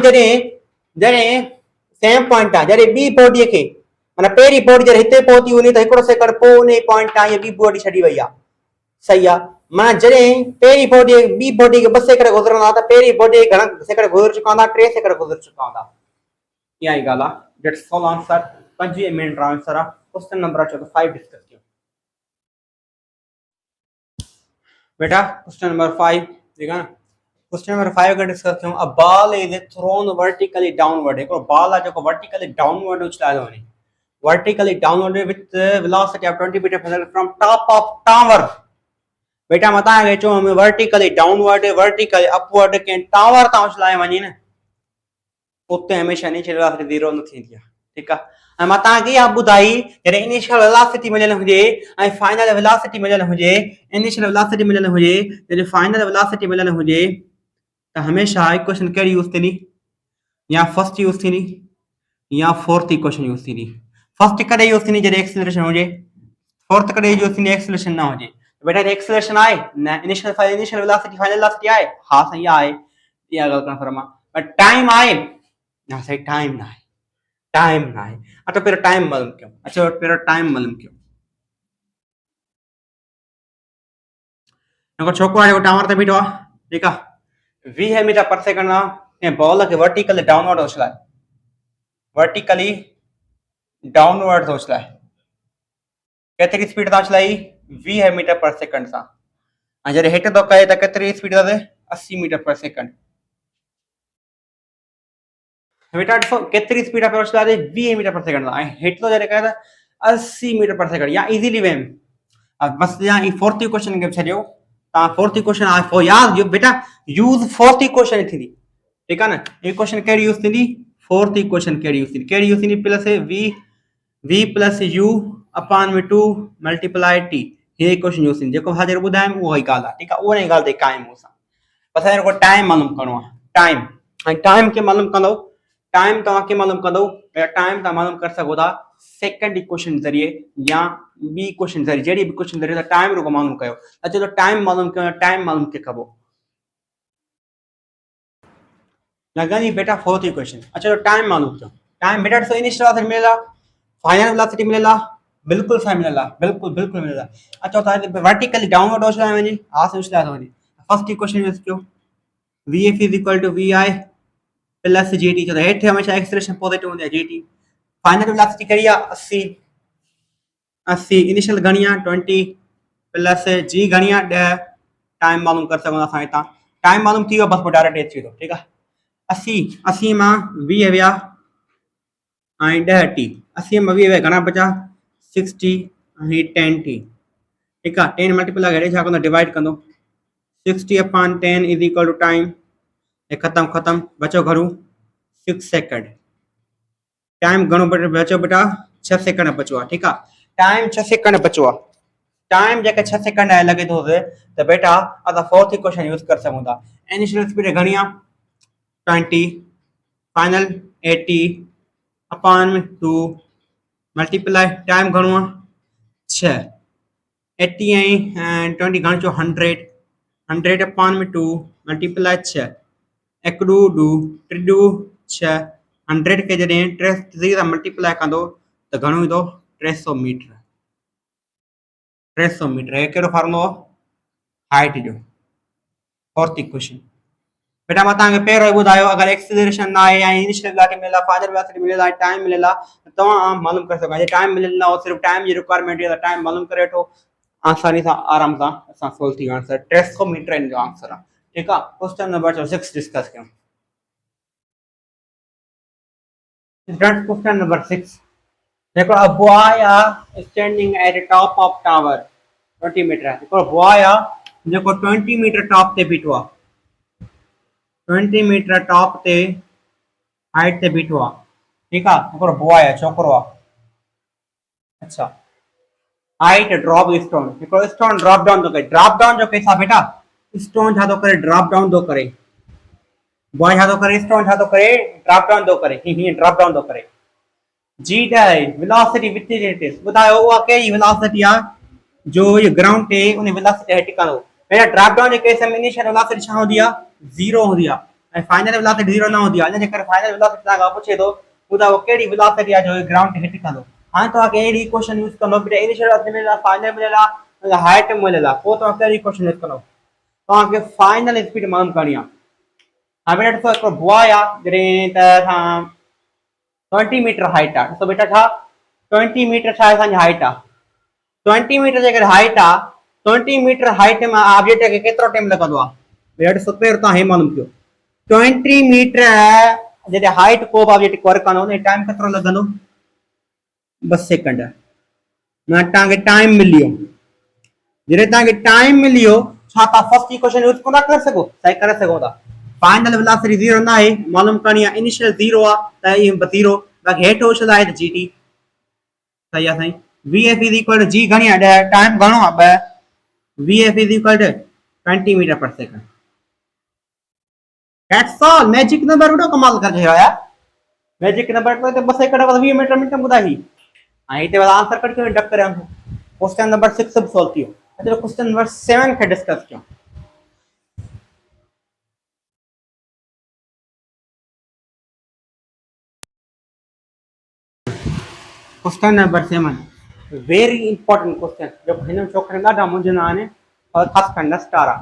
जॾहिं सेम पॉइंट आहे जॾहिं बी बॉडी खे माना पहिरीं बॉडी जॾहिं हिते पहुती हूंदी त हिकड़ो सेकंड पोइ उन पॉइंट तां बी बॉडी छॾी वई आहे, सही आहे। माना जॾहिं पहिरीं बॉडी बी बॉडी के 2 सेकंड गुज़रंदा त पहिरीं बॉडी घणा सेकंड गुज़र चुका हूंदा? 3 सेकंड गुज़र चुका हूंदा। इहा ई ॻाल्हि आहे। That's all answer. 25 metre answer आहे। क्वेश्चन नंबर 5 डिस्कस कयूं। बेटा क्वेश्चन नंबर 5, ठीक है ना। क्वेश्चन नंबर 5 का डिस्कस करूं। A ball is thrown vertically downward. एक बॉल है जो वर्टिकली डाउनवर्ड उछलायो वने, vertically downward with velocity of 20 metre per second from top of tower. बेटा मता है जो हमें वर्टिकली डाउनवर्ड वर्टिकली अपवर्ड के टावर ता उछलाए वने न, उते हमेशा नीचे वेलोसिटी 0 न थींदी आहे, ठीक आहे। ऐं मां तव्हांखे इहा ॿुधाई जॾहिं इनिशियल वेलोसिटी मिलियल हुजे ऐं फाइनल वेलोसिटी मिलियल हुजे, इनिशियल वेलोसिटी मिलियल हुजे जॾहिं फाइनल वेलोसिटी मिलियल हुजे त हमेशा इक्वेशन कहिड़ी यूज़ थींदी, या फर्स्ट यूज़ थींदी या फोर्थ इक्वेशन यूज़ थींदी। फर्स्ट कॾहिं यूज़ थींदी जॾहिं एक्सीलरेशन हुजे, फोर्थ कॾहिं यूज़ थींदी एक्सीलरेशन न हुजे। बेटा एक्सीलरेशन आहे न, इनिशियल वेलोसिटी फाइनल वेलोसिटी आहे, हा सही आहे, इहा ॻाल्हि कंफर्म आहे। पर टाइम आहे ना, सही टाइम ना है, टाइम ना है। अच्छा फिर टाइम मालूम क्यों, अच्छा फिर टाइम मालूम क्यों। देखो छोकरो आहे टावर ते बीठो आहे, ठीक आहे, 20 मीटर पर सेकंड आहे ऐं बॉल खे वर्टिकली डाउनवर्ड उछलाए, वर्टिकली डाउनवर्ड उछलाए, केतिरी स्पीड सां उछलाई, 20 मीटर पर सेकंड सां। ऐं जॾहिं हेठि थो कए त केतिरी स्पीड सां, 80 मीटर पर सेकंड। बेटा ॾिसो केतिरी स्पीड पे उछलाए, 20 मीटर पर सेकंड सां, ऐं हेठि थो जॾहिं कए त 80 मीटर पर सेकंड, या इजीली वेम। अब बस यहाँ ई फोर्थ इक्वेशन के छॾियो, तव्हां फोर्थ इक्वेशन आहे फॉर याद बेटा यूज़ फोर्थ इक्वेशन थींदी, ठीक है ना। इक्वेशन कहिड़ी यूज़ थींदी, फोर्थ इक्वेशन कहिड़ी यूज़ थींदी, कहिड़ी यूज़ थींदी, plus v plus u upon में 2 मल्टीप्लाई t, ये इक्वेशन यूज़ थींदी। जेको हाज़िर ॿुधायमि उहा ई ॻाल्हि आहे, ठीक आहे, उहा ई ॻाल्हि ते क़ाइम हो असां। बस हिन टाइम मालूम करणो आहे, टाइम, ऐं टाइम खे मालूम कंदो, टाइम तव्हांखे मालूम कंदो, टाइम तव्हां मालूम करे सघो था सेकंड इक्वेशन ज़रिए या बी इक्वेशन ज़रिए, जहिड़ी बि इक्वेशन ज़रिए टाइम रुगो मालूम कयो। अच्छा तो टाइम मालूम कयो, टाइम मालूम के कबो लॻंदी बेटा फोर्थ इक्वेशन। अच्छा तो टाइम मालूम कयो, टाइम बेटा ॾिसो इनिशियल वेलोसिटी मिलियल आहे, फाइनल वेलोसिटी मिलियल आहे, बिल्कुलु सही मिलियल आहे, बिल्कुलु बिल्कुलु मिलियल आहे। अच्छा त वर्टिकली डाउनवर्ड उछलाए वञे, हा से उछलाए थो वञे। फर्स्ट इक्वेशन यूज़ कयो, vf is equal to vi plus gt, तो हेठि हमेशा एक्सीलरेशन पॉजिटिव हूंदी आहे gt। फाइनल वेलोसिटी कहिड़ी आहे 80, 80 इनिशियल घणी आहे 20 प्लस जी घणी आहे 10, टाइम मालूम करे सघूं था असां हितां, टाइम मालूम थी वियो, बस पोइ डायरेक्ट अची वेंदो, ठीकु आहे। 80 मां 20 विया ऐं 10 टी, 80 मां 20 विया घणा बचा 60 ऐं 10 टी, ठीकु आहे। 10 मल्टीप्लाई हेॾे छा कंदो, डिवाइड कंदो, 60 upon 10 is equal to time, ये खत्म खत्म, बचो घणो 6 सेकंड। टाइम घणो बचो बेटा 6 सेकंड बचो आहे, ठीकु आहे, टाइम 6 सेकंड बचो आहे। टाइम जेके 6 सेकंड आहे लॻे थो त बेटा असां फोर्थ इक्वेशन यूज़ करे सघूं था। इनिशियल स्पीड घणी आहे 20, फाइनल 80 अपॉन 2 मल्टीप्लाई टाइम घणो आहे 6, 80 ऐं 20 घणो चयो 100, 100 अपॉन में 2 मल्टीप्लाई 6, एक डू डू टे डू 6, 100 के जॾहिं 3 सां मल्टीप्लाई कंदो त घणो ईंदो 300 मीटर, 300 मीटर। हे कहिड़ो फॉर्मूलो हाइट जो, फोर्थ इक्वेशन। बेटा मां तव्हांखे पहिरियों ई ॿुधायो अगरि एक्सीलरेशन न आहे या इनिशियल वेलोसिटी मिलियल आहे, फाइनल वेलोसिटी मिलियल आहे, टाइम मिलियल आहे, त तव्हां मालूम करे सघो। टाइम मिलियल न हो, सिर्फ़ु टाइम जी रिक्वायरमेंट आहे, टाइम मालूम करे वठो, आसानी सां आराम सां असां सोल्व थी वेंदो। 300 मीटर इन जो आंसर आहे, ठीकु आहे। क्वेश्चन नंबर 6 डिस्कस कयूं। क्वेश्चन नंबर 6, देखो a boy are standing at the top of tower 20 metre, देखो boy आहे जेको 20 मीटर टॉप ते बीठो आहे, 20 मीटर टॉप ते हाइट ते बीठो आहे, ठीकु आहे, हिकिड़ो बॉय आहे, छोकिरो आहे। अच्छा हाइट ड्रॉप स्टोन, हिकिड़ो स्टोन ड्रॉप डाउन थो करे, ड्रॉप डाउन जो केस आहे बेटा, स्टोन छा थो करे ड्रॉप डाउन थो करे, बॉय छा थो करे स्टोन छा थो करे ड्रॉप डाउन थो करे, हीअं ड्रॉप डाउन थो करे। जी वेलोसिटी विथ इट इज, ॿुधायो उहा कहिड़ी वेलोसिटी आहे जो ये ग्राउंड ते उन वेलोसिटी हेठि कंदो। बेटा ड्रॉप डाउन जे केस में इनिशियल वेलोसिटी छा हूंदी आहे 0 हूंदी आहे ऐं फाइनल वेलोसिटी 0 न हूंदी आहे, इन जे करे फाइनल वेलोसिटी तव्हां पुछे थो ॿुधायो कहिड़ी वेलोसिटी आहे जो ग्राउंड ते हेठि कंदो। हाणे तव्हांखे अहिड़ी इक्वेशन यूज़ कंदो, बेटा इनिशियल वेलोसिटी मिलियल आहे, फाइनल मिलियल आहे, हाइट मिलियल आहे, पोइ तव्हां कहिड़ी इक्वेशन यूज़ कंदो, तव्हांखे फाइनल स्पीड मालूम करणी आहे। हाणे बेटा ॾिसो हिकिड़ो बॉय आहे जॾहिं त असां 20 मीटर हाइट आहे, ॾिसो बेटा छा 20 मीटर छा असांजी हाइट आहे, 20 मीटर जे अगरि हाइट आहे 20 मीटर हाइट में ऑब्जेक्ट के केतिरो टाइम लगंदो आहे बेड सुपर ता हे मालूम कयो 20 मीटर जदे हाइट को ऑब्जेक्ट कवर कनो ने टाइम केतिरो लगंदो 2 सेकंड ना ताके टाइम मिलियो जदे ताके टाइम मिलियो छा ता फर्स्ट इक्वेशन यूज कोना कर सको सही कर सको ता फाइनल वेलोसिटी 0 ना है मालूम करनी है इनिशियल 0 आ ता ये 0 बाकी हेठ होशल है जीटी सही है सही vf is equal to g घणी है टाइम घणो है vf is equal to 20 metre per second that's all magic number उडो कमाल कर जो यार मैजिक नंबर तो बस एक 20 मीटर मिनट बुधाई आई ते वाला आंसर कर के डक करे हम क्वेश्चन नंबर 6 सब सॉल्व कियो अच्छा क्वेश्चन नंबर 7 के डिस्कस कियो question number 7 very important question जो हिन छोकरे ॾाढा मुंझना आहिनि और ख़ासि कर नस्टारा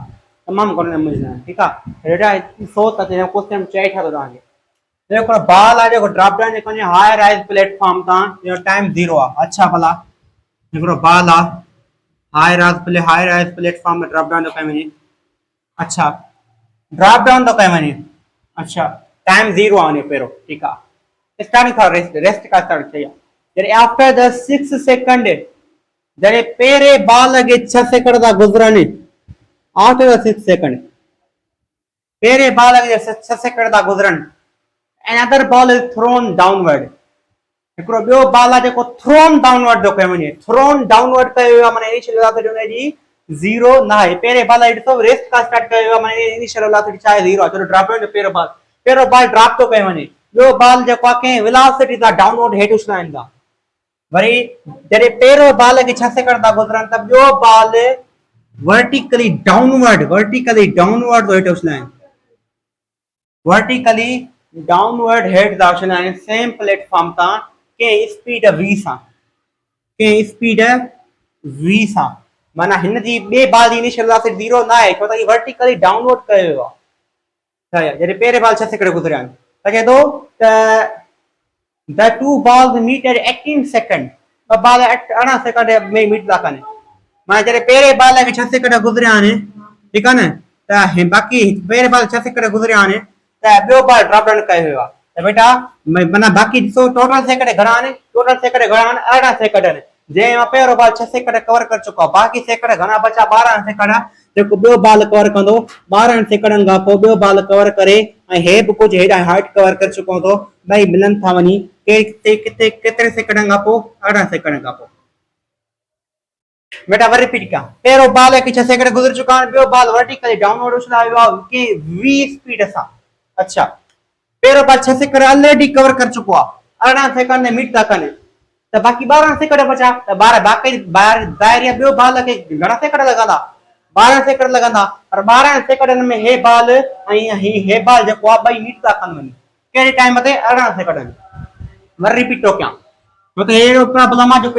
तमामु घणो मुंझना आहिनि ठीकु आहे हेॾा सो त क्वेश्चन चई छा थो तव्हांखे जेको बाल आहे जेको ड्रॉप डाउन जेको हाई राइज प्लेटफॉर्म तां जो टाइम 0 आहे अच्छा भला हिकिड़ो बाल आहे हाई राइज प्लेटफॉर्म में ड्रॉप डाउन थो कयो वञे अच्छा ड्रॉप डाउन थो कयो वञे अच्छा टाइम 0 आहे वञे पहिरियों ठीकु आहे स्टार्टिंग खां रेस्ट खां स्टार्ट कई आहे जॾहिं आफ्टर द 6 सेकंड जॾहिं पहिरें बाल खे 6 सेकंड था गुज़रनि आफ्टर द 6 सेकंड पहिरें बाल खे 6 सेकंड था गुज़रनि another ball is thrown downward हिकिड़ो ॿियो बाल आहे जेको थ्रोन डाउनवर्ड थो कयो वञे थ्रोन डाउनवर्ड कयो वियो आहे माना इनिशियल वेलोसिटी हुनजी 0 न आहे पहिरें बाल ॾिसो रेस्ट खां स्टार्ट कयो वियो आहे माना इनिशियल वेलोसिटी छा आहे 0 आहे छो ड्रॉप डाउन जो पहिरों बाल ड्रॉप थो कयो वञे ॿियो बाल जेको आहे कंहिं वेलोसिटी सां डाउनवर्ड हेठि उछलाइनि था वरी जॾहिं पहिरों बाल खे 6 सेकंड था गुज़रनि त ॿियो बाल वर्टिकली डाउनवर्ड थो हेठि उछलाइनि वर्टिकली डाउनवर्ड हेड था उछलाइनि सेम प्लेटफॉर्म तां कंहिं स्पीड v सां माना हिन जी ॿिए बाल जी इनिशियल वेलोसिटी 0 न आहे छो त ही वर्टिकली डाउनवर्ड कयो वियो आहे जॾहिं पहिरें बाल 6 सेकंड गुज़रिया आहिनि त चए थो त the two balls meet at 18 second ॿ बाल 18 सेकंड में मीट था कनि माना जॾहिं पहिरें बाल खे 6 सेकंड गुज़रिया आहिनि ठीकु आहे न त बाक़ी पहिरें बाल 6 सेकंड गुज़रिया आहिनि त ॿियो बाल ड्रॉप डाउन कयो वियो आहे त बेटा माना बाक़ी ॾिसो टोटल सेकंड घणा आहिनि 18 सेकंड आहिनि जंहिं मां पहिरों बाल 6 सेकंड कवर करे चुको आहे बाक़ी सेकंड घणा बचा 12 सेकंड जेको ॿियो बाल कवर कंदो 12 सेकंडनि खां पोइ ॿियो बाल कवर करे ऐं हे बि कुझु हेॾा हाइट कवर करे चुको हूंदो ॿई मिलनि था वञी केतिरे सेकंडनि खां पोइ 18 सेकंड खां पोइ बेटा वरी रिपीट कयां पहिरों बाल खे 6 सेकंड गुज़री चुका आहिनि ॿियो बाल वर्टिकली डाउनवर्ड उछलायो वियो आहे कि v स्पीड सां अच्छा पहिरों बाल 6 सेकंड ऑलरेडी कवर कर चुको आहे 18 सेकंड में मीट था कनि त बाक़ी 12 सेकंड बचा त ॿाहिरि ॿियो बाल खे घणा सेकंड लॻंदा 12 सेकंड लॻंदा पर 12 सेकंडनि में हे बाल ऐं हे बाल जेको आहे ॿई मीट था कनि वञी कहिड़े टाइम ते 18 सेकंड वरी रिपीट थो कयां छो त अहिड़ो प्रॉब्लम आहे जेको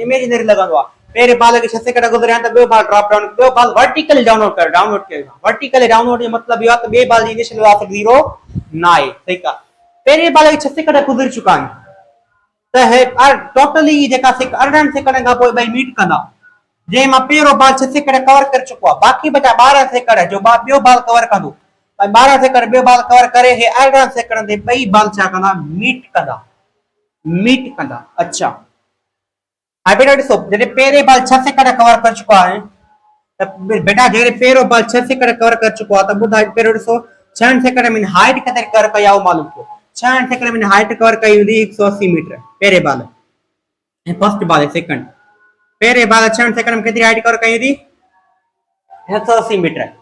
इमेजिनरी लॻंदो आहे पहिरें बाल खे 6 सेकंड गुज़रिया त ॿियो बाल ड्रॉप डाउन ॿियो बाल वर्टिकली डाउनवर्ड कयो वर्टिकली डाउनवर्ड जो मतिलबु इहो आहे त ॿिए बाल जी इनिशियल वेलोसिटी 0 न आहे ठीकु आहे पहिरें बाल खे 6 सेकंड गुज़री चुका आहिनि त हे टोटली जेका 18 सेकंड खां पोइ ॿई मीट कंदा जंहिं मां पहिरों बाल 6 सेकंड कवर करे चुको आहे बाक़ी बचा 12 सेकंड जो ॿियो बाल कवर कंदो ऐं 12 सेकंड ॿियो बाल कवर करे हे 18 सेकंड ते ॿई बाल छा कंदा मीट कंदा अच्छा हां बेटा ॾिसो जॾहिं पहिरें बाल 6 सेकंड कवर करे चुको आहे त बेटा जॾहिं पहिरों बाल 6 सेकंड कवर करे चुको आहे त ॿुधायो पहिरों ॾिसो 6 सेकंड में हाइट केतिरी कवर कई आहे मालूम कयो 6 सेकंड में हाइट कवर कई हूंदी 180 मीटर पहिरें बाल ऐं फर्स्ट बाल सेकंड पहिरें बाल 6 सेकंड में केतिरी हाइट कवर कई हूंदी 180 मीटर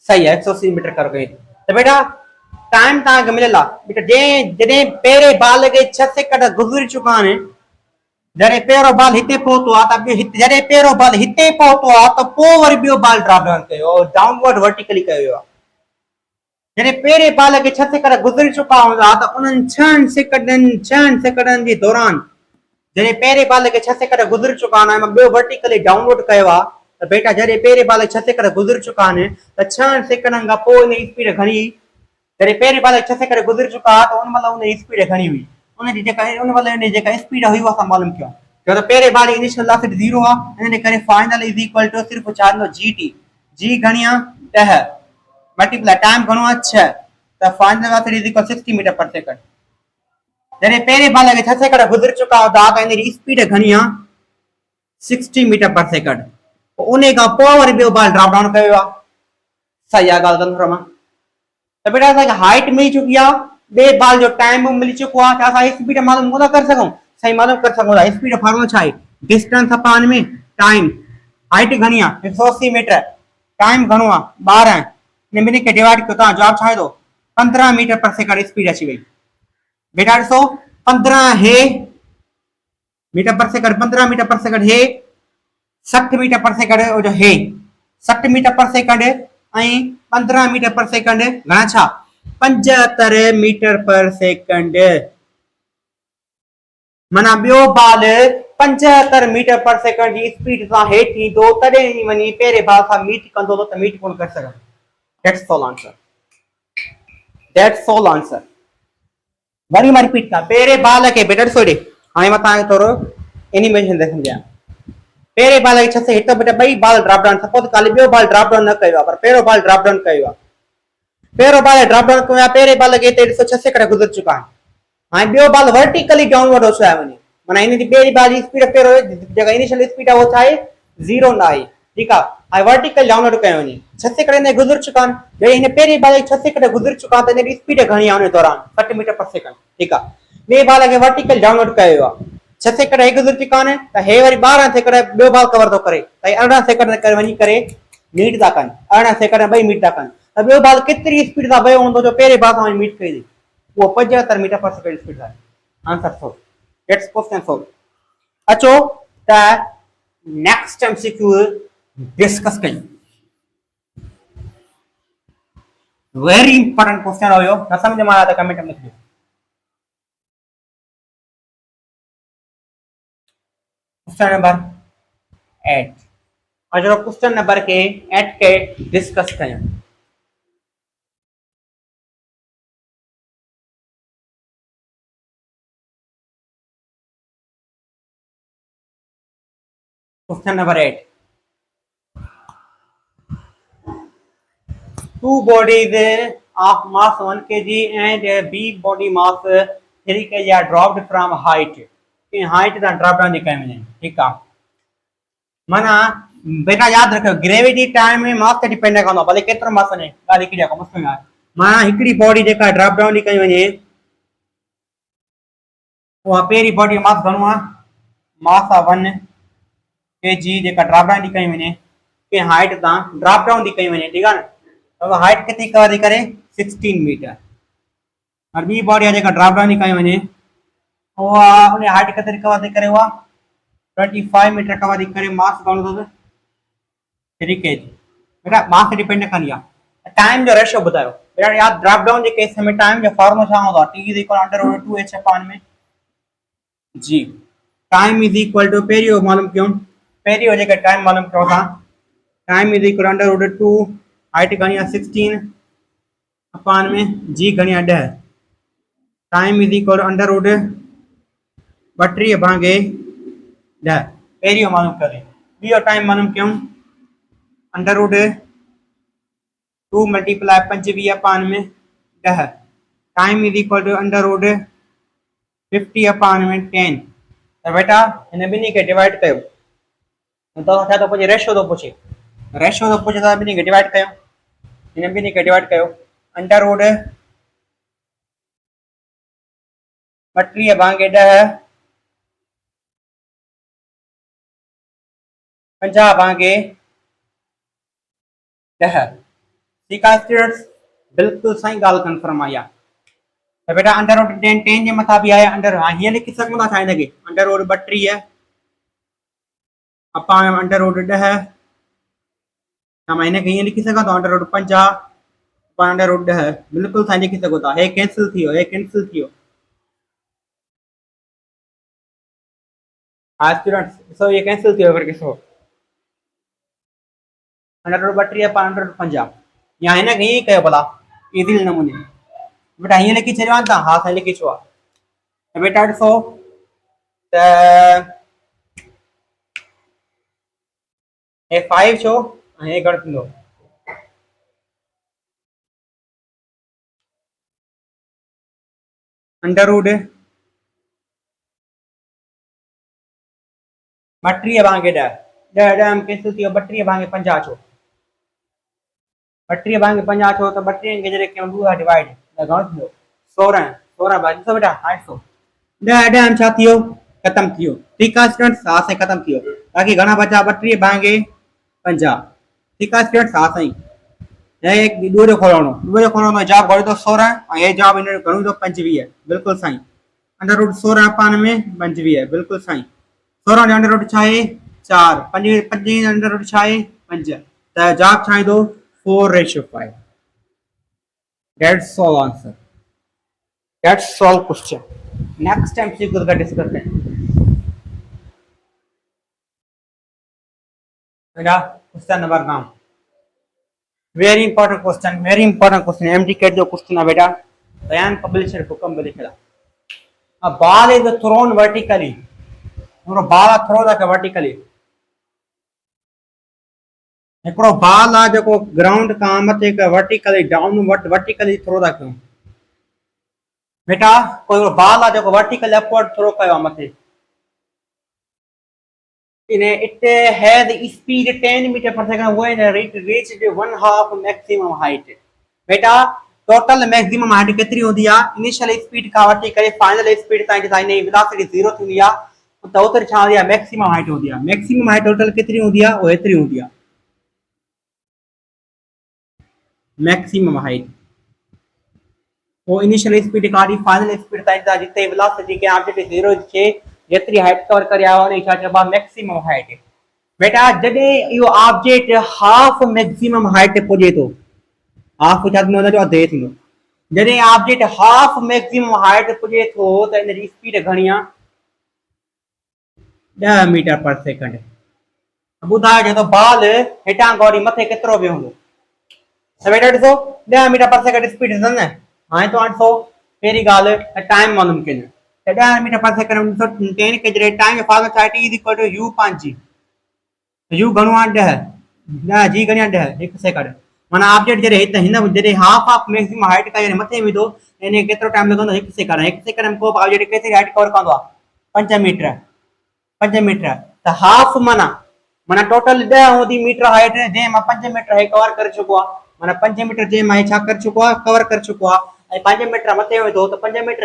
सही है 180 मीटर कवर कई त बेटा टाइम तव्हांखे मिलियल आहे बेटा जॾहिं पहिरें बाल खे 6 सेकंड गुज़री चुका आहिनि जॾहिं पहिरों बाल हिते पहुतो आहे त जॾहिं पहिरों बाल हिते पहुतो आहे त पोइ वरी ॿियो बाल ड्रॉप डाउन कयो डाउनवर्ड वर्टिकली कयो वियो आहे जॾहिं पहिरें बाल खे 6 सेकंड गुज़री चुका हूंदा त उन्हनि 6 सेकंडनि जे दौरान जॾहिं पहिरें बाल खे 6 सेकंड गुज़री चुका आहिनि ऐं ॿियो वर्टिकली डाउनवर्ड कयो आहे त बेटा जॾहिं पहिरें बाल 6 सेकंड गुज़री चुका आहिनि त 6 सेकंडनि खां पोइ इन जी स्पीड घणी जॾहिं पहिरें बाल 6 सेकंड गुज़री चुका त उन महिल उन जी स्पीड घणी हुई उन महिल जेका स्पीड हुई असां मालूम कयो जो तो पहिरें बार इनिशियल वेलोसिटी 0 आहे, इन करे फाइनल इज इक्वल टू सिर्फ चाहंदो जीटी, जी घणी आहे 10 मल्टीप्लाई टाइम घणो आहे 6, त final velocity is equal 60 metre per second. जॾहिं पहिरें बार खे 6 सेकंड गुज़र चुका हुआ त इन स्पीड घणी आहे 60 मीटर पर सेकंड। उन खां पोइ वरी ॿियो बाल ड्रॉप डाउन कयो आहे। सही आहे ॻाल्हि कंफर्म आहे। त बेटा असांखे हाइट मिली चुकी आहे, ॿिए बाल जो टाइम मिली चुको आहे, त असां स्पीड मालूम कोन करे सघूं। सही मालूम करे सघूं था। स्पीड फॉर्मूला छा आहे? डिस्टेंस अपॉन में टाइम। हाइट घणी आहे 180 मीटर, टाइम घणो आहे 12, इन ॿिन्ही खे डिवाइड कयो, तव्हां जवाब छा ईंदो? 15 मीटर पर सेकंड स्पीड अची वई। बेटा ॾिसो 15 हे metre per second, 15 metre per second हे 60 मीटर पर सेकंड, जो हे 60 मीटर पर सेकंड ऐं 15 मीटर पर सेकंड घणा छा 75 मीटर पर सेकंड। माना ॿियो बाल 75 मीटर पर सेकंड जी स्पीड सां हेठि ईंदो, तॾहिं वञी पहिरें बाल सां मीट कंदो त मीट कोन करे सघंदो। That's all answer, that's all answer. Worry मां रिपीट कयां, पहिरें बाल खे बेटा ॾिसो हेॾे, हाणे मां तव्हांखे थोरो एनिमेशन ते सम्झायां। पहिरें बाल खे 6 से हिकु बेटा ॿई बाल ड्रॉप डाउन, सपोज ख़ाली ॿियो बाल ड्रॉप डाउन न कयो आहे, पर पहिरों बाल ड्रॉप डाउन कयो आहे। पहिरों बाल ड्रॉप डाउन कयो आहे, पहिरें बाल खे हिते ॾिसो 6 सेकंड गुज़र चुका आहिनि। हाणे ॿियो बाल वर्टिकली डाउनवर्ड हो छा वञे, माना इन जी पहिरीं बाल जी स्पीड पहिरों जेका इनिशियल स्पीड आहे उहो छा आहे 0 न आहे, ठीकु आहे। हाणे वर्टिकल डाउनवर्ड कयो वञे, 6 सेकंड हिन गुज़र चुका आहिनि। जॾहिं हिन पहिरीं बाल 6 सेकंड गुज़र चुका आहिनि त हिन जी स्पीड घणी आहे उन दौरान 60 मीटर पर सेकंड, ठीकु आहे। ॿिए बाल खे वर्टिकल डाउनवर्ड कयो आहे, 6 सेकंड हे गुज़र चुका आहिनि, त हे वरी 12 सेकंड ॿियो बाल कवर थो करे, त 18 सेकंड करे वञी करे मीट था कनि, 18 सेकंड ॿई मीट था कनि। त ॿियो बाल केतिरी स्पीड सां वियो हूंदो जो पहिरें बाल सां मीट कई, उहो 75 मीटर पर सेकंड स्पीड आहे। Answer solve, that's question solve. अचो त नेक्स्ट एमसीक्यू डिस्कस कयूं। वेरी इंपॉर्टेंट क्वेश्चन हुयो, न समझ में आया त कमेंट में लिखियो। Question number 8। अचो क्वेश्चन नंबर के 8 के डिस्कस कयूं। Question number 8. Two bodies of mass 1 kg and B body mass 3 kg are dropped from height. In height the drop down दिखाई मैंने, ठीक है। माना बेटा याद रखो ग्रेविटी टाइम में मास ते डिपेंड है कंदो, भले केतिरो मास वञे ॻाल्हि हिकड़ी आहे, मुश्किल आहे। माना हिकड़ी बॉडी जेका ड्रॉप डाउन दिखाई वञे, उहा पहिरीं बॉडी मास घणो आहे मास आहे 1 kg जेका ड्रॉप डाउन दिखाई वञे, के हाइट तां ड्रॉप डाउन दिखाई वञे, ठीक है ना। तो हाइट कितनी कवर करे 16 मीटर, और बी बॉडी है जेका ड्रॉप डाउन दिखाई वञे, उहा उन हाइट कितनी कवर करे, हुआ 25 मीटर कवर करे, मास घणो अथसि 3 kg। बेटा मास डिपेंड कंदी आहे। टाइम जो रेशियो ॿुधायो बेटा, याद ड्रॉप डाउन जे केस में टाइम जो फॉर्मूला छा हूंदो आहे, t = √2h में g। Time is equal to पहिरियों मालूम कयूं, पहिरियों जेका टाइम मालूम कयो था, टाइम इज इक्वल √2, हाइट घणी आहे 16 अपॉन में g घणी आहे 10। टाइम इज इक्वल √32 भागे 10, पहिरियों मालूम करे। ॿियो टाइम मालूम कयूं √2 मल्टीप्लाई 25 अपॉन में 10। Time is equal to √50 upon में 10। तो बेटा इन ॿिन्ही खे डिवाइड कयो, तो छा थो पुछे रेशियो थो पुछे, रेशियो थो पुछे, त ॿिन्ही खे डिवाइड कयो, इन ॿिन्ही खे डिवाइड कयो √32 भागे 10 50 भागे 10, ठीक है स्टूडेंट्स। बिल्कुल सही ॻाल्हि कंफर्म आई आहे। तो बेटा √10 जे मथां बि आहे अंडर, हीअं लिखी सघूं था छा हिनखे √32 अपॉन √10, मां हिनखे हीअं लिखी सघां थो √50 अपॉन √10, बिल्कुल सही लिखी सघो था। हे कैंसिल थी वियो, हे कैंसिल थी वियो। हाँ स्टूडेंट्स ॾिसो ये कैंसिल थी वियो, फिर ॾिसो √32 अपॉन √50, या हिनखे हीअं कयो भला इज़ी नमूने, बेटा हीअं लिखी छॾियो आहे तव्हां, हा साईं लिखी छो आहे। त बेटा ॾिसो त हे 5 छो हे घणो थींदो अंडर रूट 32 भांगे 10 10 10 में कैंसिल थियो 32 भांगे 50 छो 32 भांगे 50 छो तो 32 के जरे के 2 डिवाइड त घणो थींदो 16 16 भाई ॾिसो बेटा 800 10 10 में छा थियो खत्म थियो ठीक है स्टूडेंट्स आ से खत्म थियो बाकी घणा बचा 32 भांगे 50 ठीक है स्टूडेंट्स आ सही ये एक दूरो खोलणो जवाब घणो तो 16 और ये जवाब इन घणो तो 25 बिल्कुल सही अंडर रूट 16 पान में 25 बिल्कुल सही 16 जो अंडर रूट छा है 4 5 अंडर रूट छा है 5 त जवाब छा ईंदो 4:5 that's all answer that's all question next time से कुछ का डिस्कस करें बेटा question number 9 very important question MDCAT जो क्वेश्चन है बेटा बयान पब्लिशर हुकम में लिखला a ball is thrown vertically और ball थ्रो दा vertically एकड़ो बॉल आ जो ग्राउंड का मथे का वर्टिकली डाउनवर्ड वर्टिकली थ्रो दा क्यों बेटा कोई बॉल आ जो वर्टिकली अपवर्ड थ्रो कयो मथे it has speed 10 meter per second when it reached 1/2 maximum height बेटा टोटल मैक्सिमम हाइट केतरी होंदी आ इनिशियल स्पीड का वठी करे फाइनल स्पीड ताई जिता इन वेलोसिटी 0 थींदी आ त उतर छा होंदी आ मैक्सिमम हाइट टोटल केतरी होंदी आ ओ एतरी होंदी आ मैक्सिमम हाइट वो इनिशियल स्पीड का फाइनल स्पीड ताई जिते वेलोसिटी के ऑब्जेक्ट 0 छे जेतरी हाइट कवर करे आने छा चबा मैक्सिमम हाइट बेटा जदे यो ऑब्जेक्ट हाफ मैक्सिमम हाइट पहुंचे तो हाफ छा थींदो जो अधे थींदो जदे ऑब्जेक्ट हाफ मैक्सिमम हाइट पहुंचे तो त इन जी स्पीड घणी आ 10 मीटर पर सेकंड बुधाए जो तो बॉल हेटा गौरी मथे केतरो भी होंदो त बेटा ॾिसो 10 मीटर पर सेकंड स्पीड है न हां तो 800 पेरी गाल टाइम मालूम कयो 10 मीटर पर सेकंड 10 के जरे टाइम फॉर्मूला चाहे t equal to u 5 u घणो आ 10 10 g घणी आ 10 1 सेकंड माना ऑब्जेक्ट जरे हित हिन जरे हाफ ऑफ मैक्सिमम हाइट का जरे मथे विदो एने केतरो टाइम लगंदो 1 सेकंड में को ऑब्जेक्ट केतरी हाइट कवर कंदो 5 मीटर त हाफ माना टोटल 10 होदी मीटर हाइट जे मा 5 मीटर है कवर कर चुको आ माना 5 मीटर जे मा छा कर चुको आ कवर कर चुको आ 5 मीटर मथे विदो तो 5 मीटर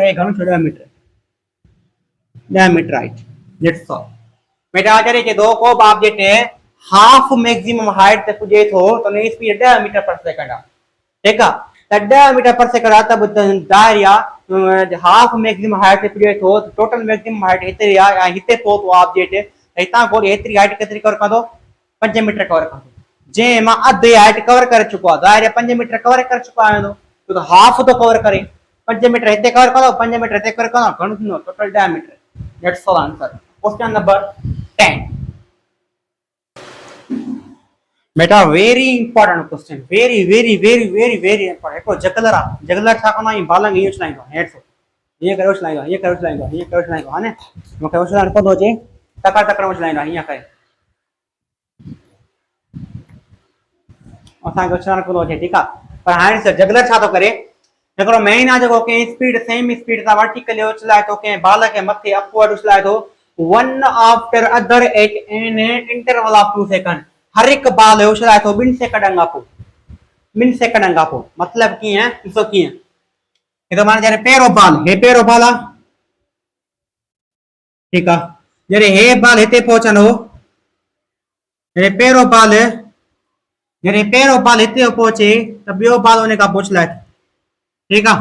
है घणो 10 मीटर हाइट दैट्स ऑल बेटा जरे के दो को ऑब्जेक्ट है हाफ मैक्सिमम हाइट तक पुजे तो ने स्पीड 10 मीटर पर सेकंड आ ठीक आ त 10 मीटर पर सेकंड आ तब दायरा हाफ मैक्सिमम हाइट तक पुजे तो टोटल मैक्सिमम हाइट इतरी आ हिते पो तो ऑब्जेक्ट हिता को एतरी हाइट केतरी कवर कंदो 5 मीटर कवर कंदो जे मा अधे हाइट कवर कर चुको आ दायरा 5 मीटर कवर कर चुको आ तो हाफ तो कवर करे 5 मीटर हिते कवर करो 5 मीटर हिते कवर करो घणो थींदो total 10 metre that's all answer question number 10 बेटा very important question very important एको जगलर छा कोना बालंग यो चलाइंदो हेड सो ये करो चलाइंदो हाने मके उछलाण पदो जे तकर चलाइंदो हिया करे असा के उछलाण पदो जे ठीक आ पर हाने से जगलर छा तो करे जकरो मेन आ जो के स्पीड सेम स्पीड ता वर्टिकली उछलाए तो के बाल के मथे अपवर्ड उछलाए तो one after other at in interval of 2 second हर एक बाल उछलाए तो 2 सेकंड अंगापो मतलब की है इसो की है ये तो मान जरे पेरो बाल आ ठीक आ जरे हे बाल हेते पहुंचनो जरे पेरो बाल हेते पहुंचे त बियो बाल ओने का पहुंचलाए ठीक आ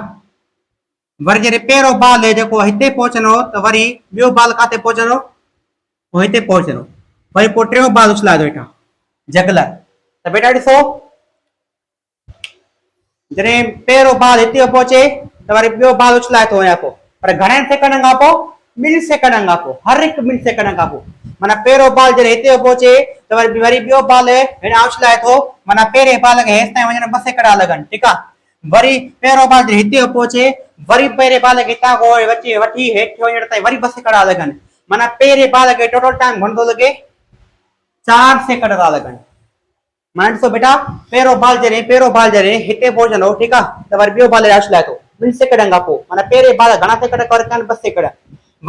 वर जरे पेरो बाल जो हिते पहुंचनो तो वरी बियो बाल काते पहुंचनो वो हिते पहुंचनो वरी पो ट्रेयो बाल उछलाए दो एटा जगलर तो बेटा ॾिसो जरे पेरो बाल हिते पहुंचे तो वरी बियो बाल उछलाए तो या पो पर घणे सेकंड का पो 2 सेकंड का पो हर एक 2 सेकंड का पो माना पेरो बाल जरे हिते पहुंचे तो वरी बियो बाल हेडा उछलाए तो माना पेरे बाल के हेस ताई वजन 2 सेकंड लगन ठीक आ वरी पेरो बाल जरे हिते पहुंचे वरी पेरे बाल के ता को वठी हेठ वजन ताई वरी 2 सेकंड लगन माना पेरे बाल के टोटल टाइम घणो लगे 4 सेकंड था लगन। माने ॾिसो बेटा पहिरों बाल जॾहिं हिते पहुचंदो ठीकु आहे त वरी ॿियो बाल रश लाइ थो 2 सेकंड खां पोइ माना पहिरें बाल घणा सेकंड कवर कनि 2 सेकंड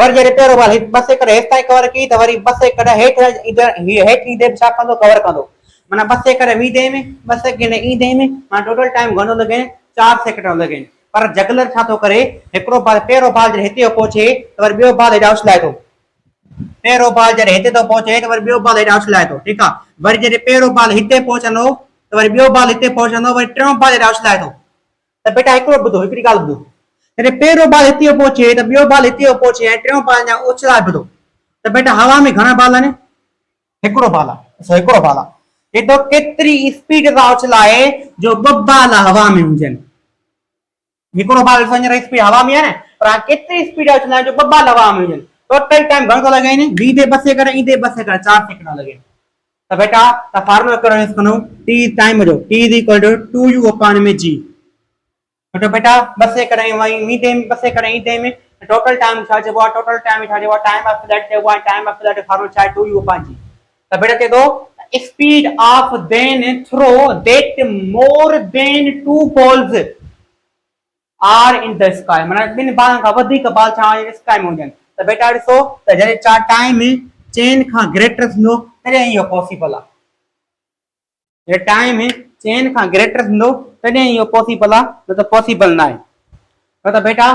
वरी जॾहिं पहिरों बाल 2 सेकंड हेठि ताईं कवर कई त वरी 2 सेकंड हेठि ईंदे छा कंदो कवर कंदो माना 2 सेकंड वीदे में 2 सेकंड ईंदे में माना टोटल टाइम घणो लॻे 4 सेकंड लॻे पर जगलर छा थो करे हिकिड़ो बाल पहिरों बाल जॾहिं हिते पहुचे त वरी ॿियो बाल हेॾा उछलाए थो पहिरों बाल जॾहिं हिते थो पहुचे त वरी ॿियो बाल हेॾा उछलाए थो ठीकु आहे वरी जॾहिं पहिरों बाल हिते पहुचंदो त वरी ॿियो बाल हिते पहुचंदो वरी टियों बाल हेॾा उछलाए थो त बेटा हिकिड़ो ॿुधो हिकिड़ी ॻाल्हि ॿुधो जॾहिं पहिरों बाल हिते पहुचे त ॿियो बाल हिते पहुचे ऐं टियों बाल अञा उछलाए ॿुधो त बेटा हवा में घणा बाल आहिनि हिकिड़ो बाल आहे हिकिड़ो बाल आहे हे तो केतिरी स्पीड सां उछलाए जो 2 बाल हवा में हुजनि हिकिड़ो बाल स्पीड हवा में आहे न पर केतिरी स्पीड उछलाए जो 2 बाल हवा में हुजनि टोटल टाइम घणो थो लॻे वीदे 2 सेकंड ईंदे 2 सेकंड 4 सेकंड लॻे तो बेटा ता फार्मूला करो इसको t टाइम जो t is equal to 2u upon में g तो बेटा 2 सेकंड वही मीदे में 2 सेकंड ईंदे में टोटल टाइम छा चइबो टोटल टाइम छा चइबो टाइम ऑफ फ्लाइट चइबो टाइम ऑफ फ्लाइट फार्मूला छा 2u upon g तो बेटा चए तो speed of then throw that more than 2 balls are in the sky माना बिन बाल का वधिक बाल छा स्काई में हुजनि त बेटा ॾिसो त जॾहिं चार टाइम चेन खां ग्रेटर थींदो तॾहिं इहो पॉसिबल आहे जॾहिं टाइम चेन खां ग्रेटर थींदो तॾहिं इहो पॉसिबल आहे न त पॉसिबल न आहे त बेटा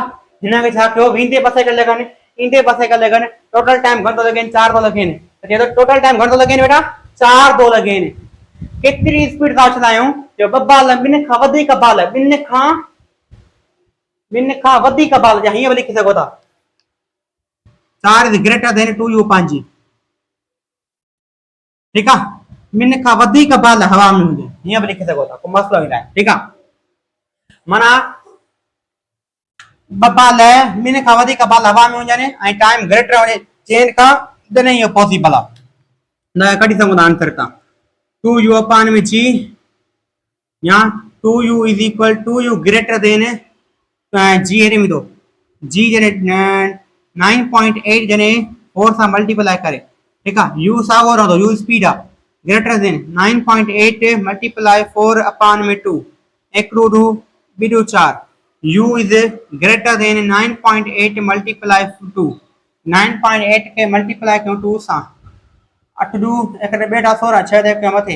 हिन खे छा कयो वींदे 2 सेकंड लॻनि ईंदे 2 सेकंड लॻनि टोटल टाइम घणो थो लॻे 4 थो लॻे त चए थो टोटल टाइम घणो थो लॻे बेटा 4 थो लॻे केतिरी स्पीड सां उछलायूं जो 2 बाल ॿिनि खां वधीक बाल ॿिनि खां वधीक बाल जा हीअं बि लिखी सघो था 4 is greater than 2u upon g ठीक है ॿिनि खां वधीक बाल हवा में हुजे हीअं बि लिखी सघो था को मसलो न आहे ठीकु आहे माना 2 बाल ॿिनि खां वधीक बाल हवा में हुजनि ऐं टाइम ग्रेटर हुजे चेन खां तॾहिं इहो पॉसिबल आहे न कढी सघूं था आंसर तां 2u upon में g या 2u is equal to u greater than g हेरे में दो g जॾहिं 9.8 जने 4 सां मल्टीप्लाई करे ठीक है u सागो रहंदो u स्पीड आहे ग्रेटर देन 9.8 मल्टीप्लाई 4 अपॉन में 2 एकड़ो दो BDO 4 u is greater than 9.8 multiply 2 9.8 के मल्टीप्लाई कयो 2 सां 8 दो एकड़े बेटा 16 6 के मथे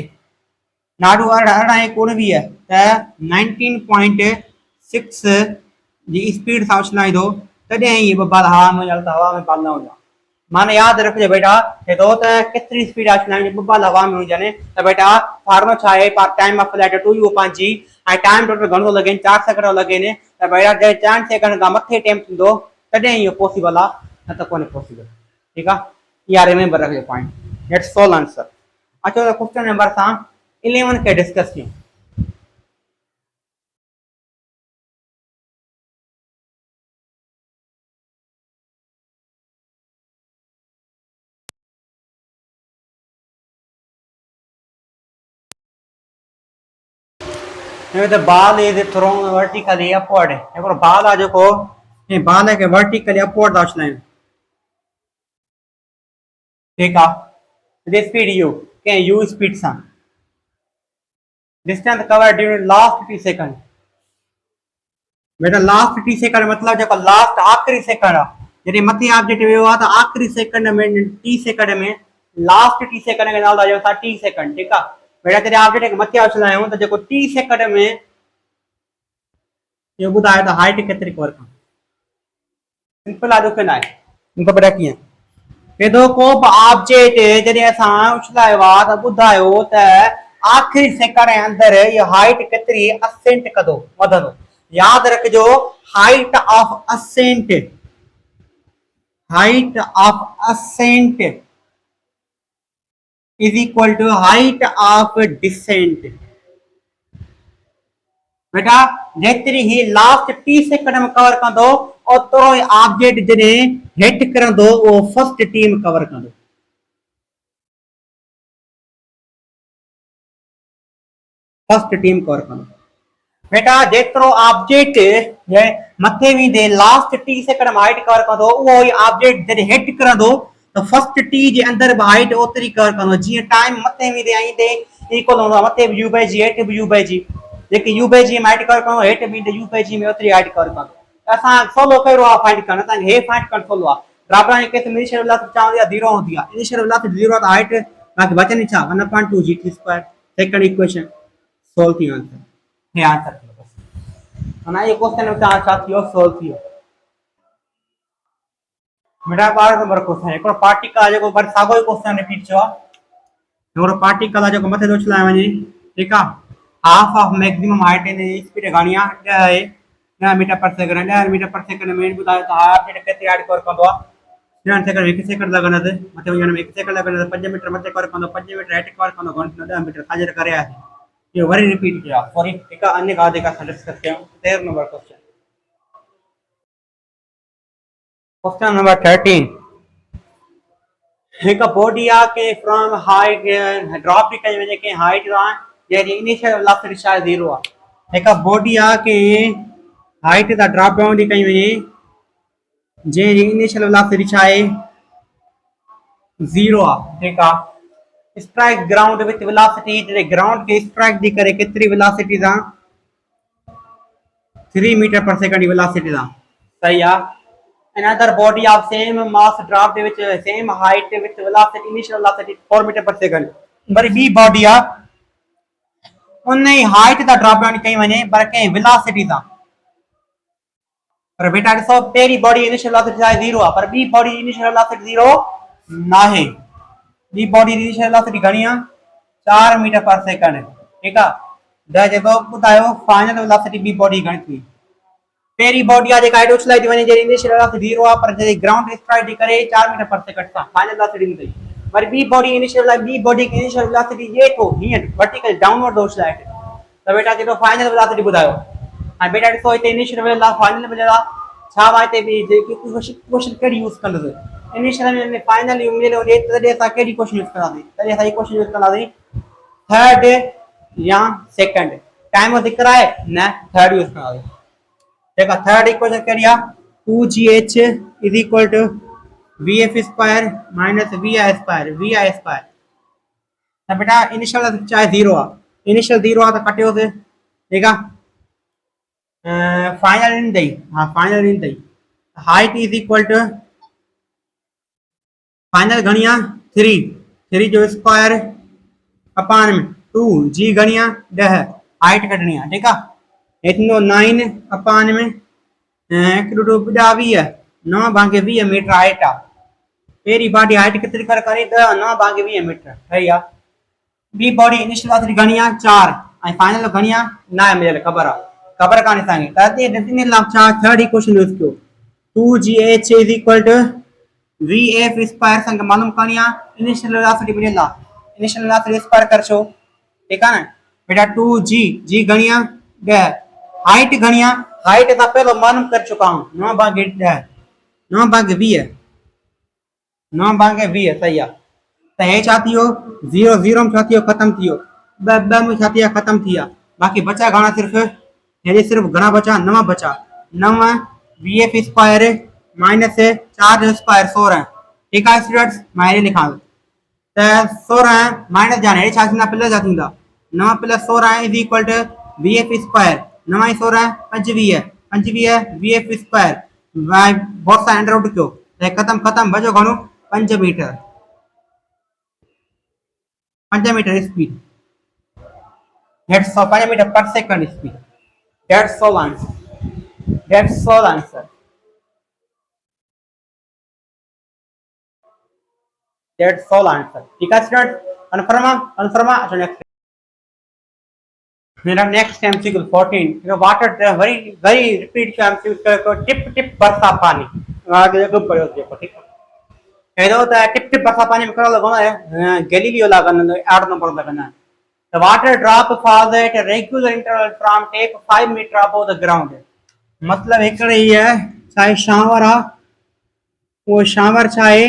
नाडू 18 19 त 19.6 जी स्पीड सां उछलाईंदो तॾहिं ये 2 बाल हवा में हलता हवा में बाल न हुजनि माने याद रखिजो बेटा हे तो त केतिरी स्पीड उछलाइण 2 बाल हवा में हुजनि त बेटा फार्मूला छा आहे time of flight 2u upon g ऐं टाइम टोटल घणो लॻे 4 सेकंड लॻे त बेटा जॾहिं 4 सेकंड खां मथे टाइम थींदो तॾहिं इहो पॉसिबल आहे न त कोन्हे पॉसिबल ठीकु आहे इहा रिमेंबर रखिजो पॉइंट लेट्स सॉल्व आंसर अचो त क्वेश्चन नंबर सां 11 के डिस्कस कयूं the ball is thrown vertically upward एकरो ball आ जेको ए ball के vertically upward दाचलाइन ठीक आ this speed u के u speed सा distance covered during last t second बेटा last t second मतलब जेको last आखिरी सेकंड आ जॾहिं मथे ऑब्जेक्ट वियो आ त आखिरी सेकंड में t सेकंड में लास्ट t सेकंड के नालो जो t सेकंड ठीक आ बेटा जॾहिं ऑब्जेक्ट के मथे उछलायूं त जेको t सेकंड में ये बुधाए त हाइट केतिरी कवर कर सिंपल आ दुख न आहे इनका बेटा कीअं हे तो को ऑब्जेक्ट जॾहिं असां उछलायो आ त बुधायो त आखिरी सेकंड जे अंदर ये हाइट केतिरी असेंट कदो वधंदो याद रखजो height of ascent is equal to height of descent बेटा जेतिरी ही लास्ट टी सेकंड में कवर कंदो ओतिरो ई ऑब्जेक्ट जॾहिं हेठि किरंदो उहो फर्स्ट टीम कवर कंदो फर्स्ट टीम कवर कंदो बेटा जेतिरो ऑब्जेक्ट मथे वेंदे लास्ट टी सेकंड में हाइट कवर कंदो उहो ई ऑब्जेक्ट जॾहिं हेठि किरंदो तो फर्स्ट टी जे अंदर बि हाइट ओतिरी कवर कंदो जीअं टाइम मथे वेंदे आईंदे इक्वल हूंदो आहे मथे बि यू बाई जी हेठि बि यू बाई जी जेकी यू बाई जी में हाइट कवर कंदो हेठि बि यू बाई जी में ओतिरी हाइट कवर कंदो त असां सोलो कहिड़ो आहे फाइंड करणु असांखे हे फाइंड करणु सोलो आहे ड्रॉप डाउन केस में इनिशियल वेलोसिटी चवंदी आहे 0 हूंदी आहे इनिशियल वेलोसिटी 0 त हाइट बाक़ी बचंदी छा 1/2 G T square second equation solve थी आंसर हे आंसर माना ये क्वेश्चन में छा थियो सोल्व थियो बेटा 12 नंबर क्वेश्चन है पार्टिकल आहे जेको पर साॻियो ई क्वेश्चन रिपीट थियो आहे हिकिड़ो पार्टिकल आहे जेको मथे थो उछलाए वञे ठीकु आहे half of maximum height in speed घणी आहे 10 metre per second 10 metre per second में ॿुधायो त हाफ मीटर केतिरी हाइट कवर कंदो आहे 10 सेकंड 1 सेकंड लॻंदसि मथे वञण में 1 सेकंड लॻंदसि 5 मीटर मथे कवर कंदो 5 मीटर हेठि कवर कंदो घणो 10 मीटर साॼे करे आहे ये वरी रिपीट किया सॉरी ठीक है अन्य गादे का डिस्कस किया 13 नंबर क्वेश्चन क्वेश्चन नंबर 13 एक बॉडी आ के फ्रॉम हाइट ड्रॉप भी कई वजह के हाइट रा जे इनिशियल वेलोसिटी शायद 0 आ एक बॉडी आ के हाइट दा ड्रॉप डाउन दी कई वजह जे इनिशियल वेलोसिटी शायद 0 आ ठीक आ स्ट्राइक ग्राउंड विथ वेलोसिटी जे ग्राउंड के स्ट्राइक दी करे केतरी वेलोसिटी दा 3 मीटर पर सेकंड की वेलोसिटी दा सही आ another body of same mass dropped with same height with velocity initial velocity 4 meter per second पर बी बॉडी आ उन हाइट दा ड्रॉप डाउन कई वने पर के वेलोसिटी दा पर बेटा ॾिसो पहिरीं बॉडी इनिशियल वेलोसिटी आहे 0 आ पर बी बॉडी इनिशियल वेलोसिटी 0 नाहे बी बॉडी इनिशियल वेलोसिटी घणी आ 4 मीटर पर सेकंड ठीक आ द जेको ॿुधायो फाइनल वेलोसिटी बी बॉडी घणी थी पेरी बॉडी आ जेका हाइट उछलाई थी वने जे इनिशियल वेलोसिटी 0 आ पर जे ग्राउंड स्ट्राइक दी करे 4 मीटर पर सेकंड सा फाइनल वेलोसिटी मिलई पर बी बॉडी की इनिशियल वेलोसिटी ये तो हियर वर्टिकल डाउनवर्ड उछलाई तो बेटा जेको फाइनल वेलोसिटी बुधायो हां बेटा ॾिसो इते इनिशियल वेलोसिटी फाइनल मिलला छा वाइते बि जेकी क्वेश्चन केडी यूज कंदो इनिशियल में फाइनल मिले ओडे तदे सा केडी क्वेश्चन यूज कंदासी तदे सा क्वेश्चन यूज कंदासी थर्ड या सेकंड टाइम दिक्कत है ना थर्ड यूज कंदासी देखा थर्ड इक्वेशन क्या दिया 2gh is equal to vf square minus vi square तो बेटा इनिशियल चाहे 0 आ इनिशियल 0 आ तो कटियो से ठीक है फाइनल इन दई हां final in the height is equal to final घणिया 3 जो स्क्वायर अपान में 2 g घणिया 10 हाइट कटनी है ठीक है इतनो 9 अपान में एक टू बुढ़ा 20 9 भागे 20 मीटर हाइट आ पेरी बॉडी हाइट कितनी कर करे 9 भागे 20 मीटर है या B body initial velocity घणिया 4 I final घणिया ना मिले खबर काने सांगे ताते डेफिनेट लाभ छा थर्ड इक्वेशन यूज कयो 2gh is equal to vf square संग मालूम कानिया इनिशियल वेलोसिटी मिलेला इनिशियल वेलोसिटी स्क्वायर कर छो ठीक है ना बेटा 2g घणिया 10 हाइट घणिया हाइट ता पहले मालूम कर चुका हूं 9 भागे 10 9 भागे 20 9 भागे 20 सही है तो हे छा थियो 0 0 में छा थियो खत्म थियो 2 में छा थियो खत्म थिया बाकी बचा घणा सिर्फ घणा बचा 9 बचा 9 vf स्क्वायर माइनस 4 स्क्वायर 16 ठीक है स्टूडेंट्स मैं ये लिखा तो 16 माइनस जाने छा थींदा प्लस जा थींदा 9 plus 16 is equal to vf square 9 16 25 vf square बहुत सा अंडर रूट कयो खत्म बचो घणो 5 metre speed that's 5 metre per second speed that's all answer ठीक है स्टूडेंट कन्फर्म अच्छा नेक्स्ट मेरा next MCQ 14 water very repeat MCQ को टिप बरसा पानी आगे को पढ़ो देखो ठीक है हेदो त टिप बरसा पानी में करो लगना है गैलीलियो लगना 8 नंबर लगना the water drop falls at a regular interval from take 5 meter above the ground मतलब एकड़े ही है चाहे शावर आ वो शावर चाहे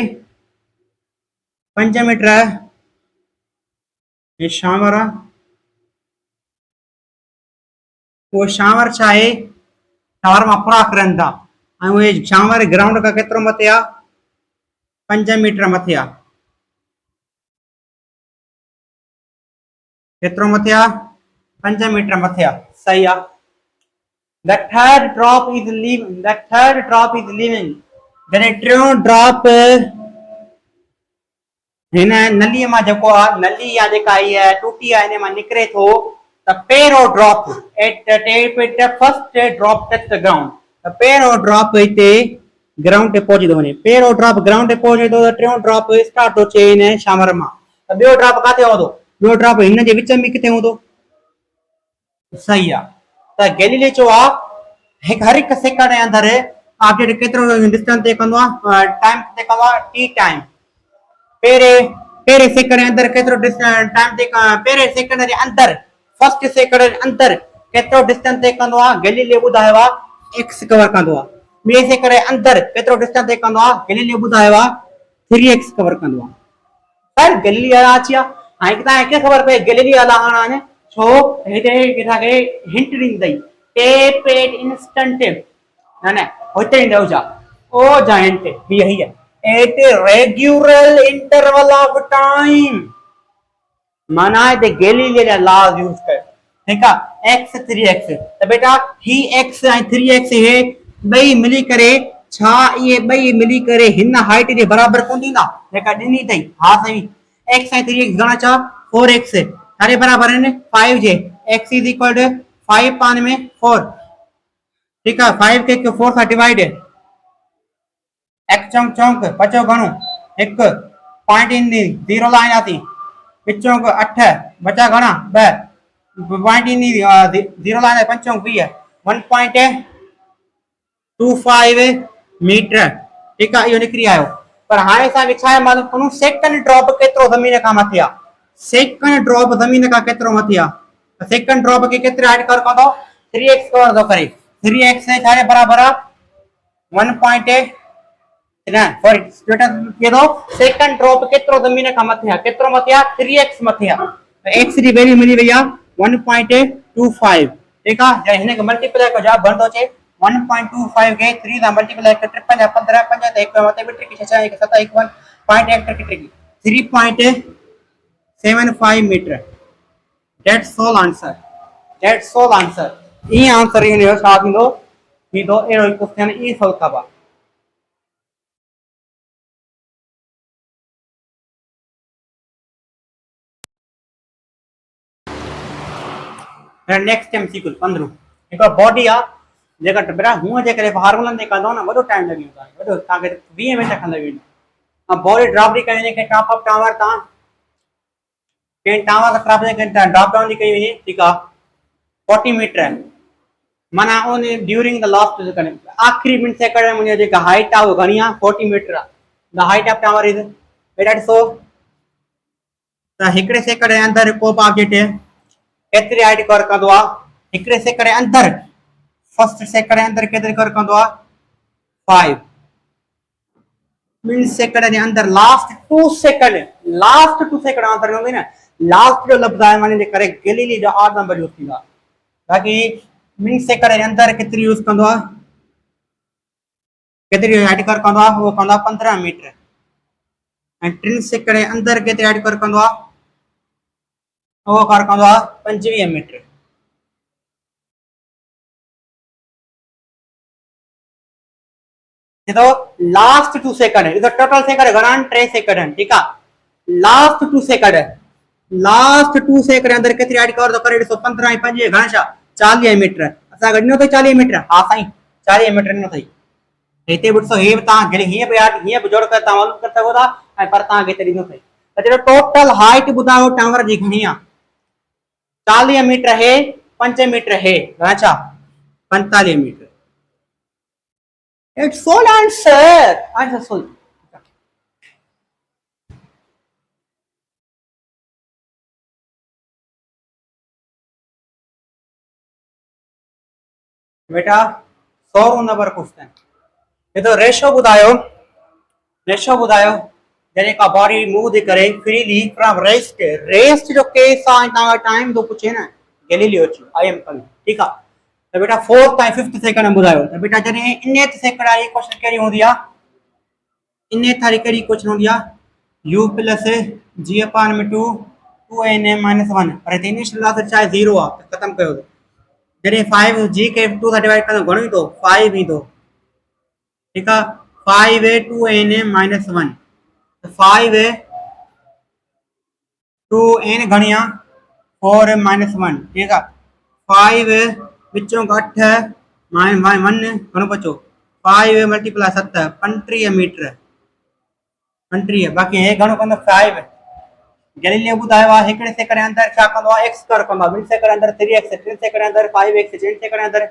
5 मीटर है ये शावर आ वो शावर चाहे शावर में अपना करंदा वो शावर ग्राउंड का केतरो मते आ 5 मीटर मथे आ केतिरो मथे आ 5 मीटर मथे आ सही आ the third drop is leaving जॾहिं टियों ड्रॉप हिन नलीअ मां जेको आहे नली या जेका इहा टूटी आहे हिन मां निकिरे थो त पहिरियों drop first drop touch the ground त पहिरियों ड्रॉप हिते ग्राउंड ते पहुची थो वञे पहिरियों ड्रॉप ग्राउंड ते पहुचे थो त टियों ड्रॉप स्टार्ट थो थिए हिन शामर मां त ॿियो ड्रॉप काथे हूंदो ॿियो ड्रॉप हिन जे विच में किथे हूंदो सही आहे त गैलीलियो चयो आहे हर हिकु सेकंड जे अंदरि ऑब्जेक्ट केतिरो डिस्टेंस तय कंदो आहे टाइम तय कंदो आहे टी टाइम पहिरें सेकंड जे अंदरि केतिरो टाइम तय पहिरें सेकंड जे अंदरि फर्स्ट सेकंड जे अंदरि केतिरो डिस्टेंस तय कंदो आहे गैलीलियो ॿुधायो आहे एक्स कवर कंदो आहे ॿिए सेकंड जे अंदरि केतिरो डिस्टेंस तय कंदो आहे गैलीलियो ॿुधायो आहे 3x कवर कंदो आहे पर गैलीलियो अची आहे हाणे तव्हांखे ख़बर पए गैलीलियो अला हाणे छो हिते तव्हांखे हिंट ॾींदई टेप एट इंस्टेंट न हुते ईंदो जा ओ जा हिंट हीअ at a regular interval of time माना हिते गैलीलियो जा लॉज यूज कर ठीक है x 3x त बेटा ही x ऐं 3x हे ॿई मिली करे छा ये ॿई मिली करे हिन हाइट जे बराबर कोन थींदा जेका ॾिनी अथई हा सही x ऐं 3x घणा छा 4x अरे बराबर आहिनि 5 जे x इज इक्वल टू 5 पान में 4 ठीक है 5 के 4 सां डिवाइड x चौंक चौंक बचो घणो 1 पॉइंट इन 0 लाइन आती पिचों को 8 बचा घणा 2 पॉइंट इन 0 लाइन 5 चौंक 20 1.25 मीटर ठीक है इहो निकरी आयो पर हाणे असां छा आहे मालूम करूं सेकंड ड्रॉप केतिरो ज़मीन खां मथे आहे सेकंड ड्रॉप ज़मीन खां केतिरो मथे आहे त सेकंड ड्रॉप के केतिरे हाइट कवर कंदो 3x कवर थो करे 3x छा आहे बराबर आहे 1. ना सॉरी बेटा ये दो सेकंड ड्रॉप केतिरो ज़मीन खां मथे आहे केतिरो मथे आहे 3x मथे आहे त x जी वैल्यू मिली वई आहे 1.25 ठीक आहे जॾहिं हिन खे मल्टीप्लाई कयो जवाब घणो थो अचे 1.25 के 3 सां मल्टीप्लाई कर 5 15 5 ते 1 मथे बिट की 6 1 7 1 1.1 की 3.75 मीटर दैट्स ऑल आंसर ई आंसर इन जो छा थींदो थींदो एरो क्वेश्चन ई सॉल्व कबा नेक्स्ट एमसीक्यू 15 एक बॉडी आ जेका बेटा हुआ जे करे हार्मोन दे कंदो ना वडो टाइम लगी वडो ताके 20 मिनट खन लगी अब बॉडी ड्रॉप दी कने के टॉप अप टावर ता के टावर क्रॉप जे के ड्रॉप डाउन दी कई ठीक आ 40 मीटर माना ओन ड्यूरिंग द लास्ट कने आखिरी मिनट सेकंड में मुझे जे हाइट आ वो घणी आ 40 metre the height of tower is बेटा सो ता हिकड़े सेकंड जे अंदर को ऑब्जेक्ट केतरी हाइट कवर कंदो आ हिकड़े सेकंड जे अंदर फर्स्ट सेकंड जे अंदर केतरी कवर कंदो आ 5 मिनट सेकंड जे अंदर लास्ट 2 सेकंड आंसर होंदी ना लास्ट जो लफ्ज आहे माने जे करे गैलीलियो जो आठ नंबर यूज थींदा बाकी मिनट सेकंड जे अंदर केतरी यूज कंदो आ केतरी हाइट कवर कंदो आ वो कंदो 15 मीटर ऐं 3 सेकंड जे अंदर केतरी हाइट कवर कंदो आ वो कवर कंदो आ 25 मीटर ये तो लास्ट 2 सेकंड है टोटल सेकंड घणा 3 सेकंड ठीक है लास्ट 2 सेकंड अंदर केतरी हाइट कवर तो करे 15 ऐं 5 घणा छा 40 मीटर असा गणनो तो 40 मीटर हां साईं 40 मीटर न थई हिते बुठो हे ता घणे हिय पे यार हिय जोड़ कर ता मालूम कर सको था ऐं पर ता केतरी न थई त जो टोटल हाइट बुधायो टावर जी घणी आ 40 मीटर है 5 मीटर है घणा 45 मीटर इट्स ऑल आंसर सोल बेटा 100 नंबर क्वेश्चन ये तो रेशो बुधायो जने का बॉडी मूव दे करे फ्रीली फ्रॉम रेस्ट जो केस आ ता टाइम दो पूछे ना गैलीलियो आई एम कमिंग ठीक है तो बेटा 4th ऐं 5th सेकंड बुधायो तो बेटा जने इनेथ सेकंड आई क्वेश्चन केरी होंदी आ इन थारी कहिड़ी इक्वेशन हूंदी आहे u प्लस g अपान में 2 2n माइनस 1 पर हिते इनिशियल वेलोसिटी छा आहे 0 आहे त ख़तमु कयो जॾहिं 5 g खे 2 सां डिवाइड कंदो घणो ईंदो 5 ईंदो ठीकु आहे 5 2n माइनस 1 त 5 2n घणी आहे 4 माइनस 1 ठीकु आहे 5 विचों 8 1 घणो बचो 5 मल्टीप्लाई 7 35 मीटर 35 बाक़ी हे घणो कंदो 5 गैलीलियो ॿुधायो आहे हिकिड़े सेकंड जे अंदरि छा कंदो आहे x स्क्वायर कंदो आहे ॿिनि सेकंड जे अंदरि 3x 3 सेकंड जे अंदरि 5x 3 सेकंड जे अंदरि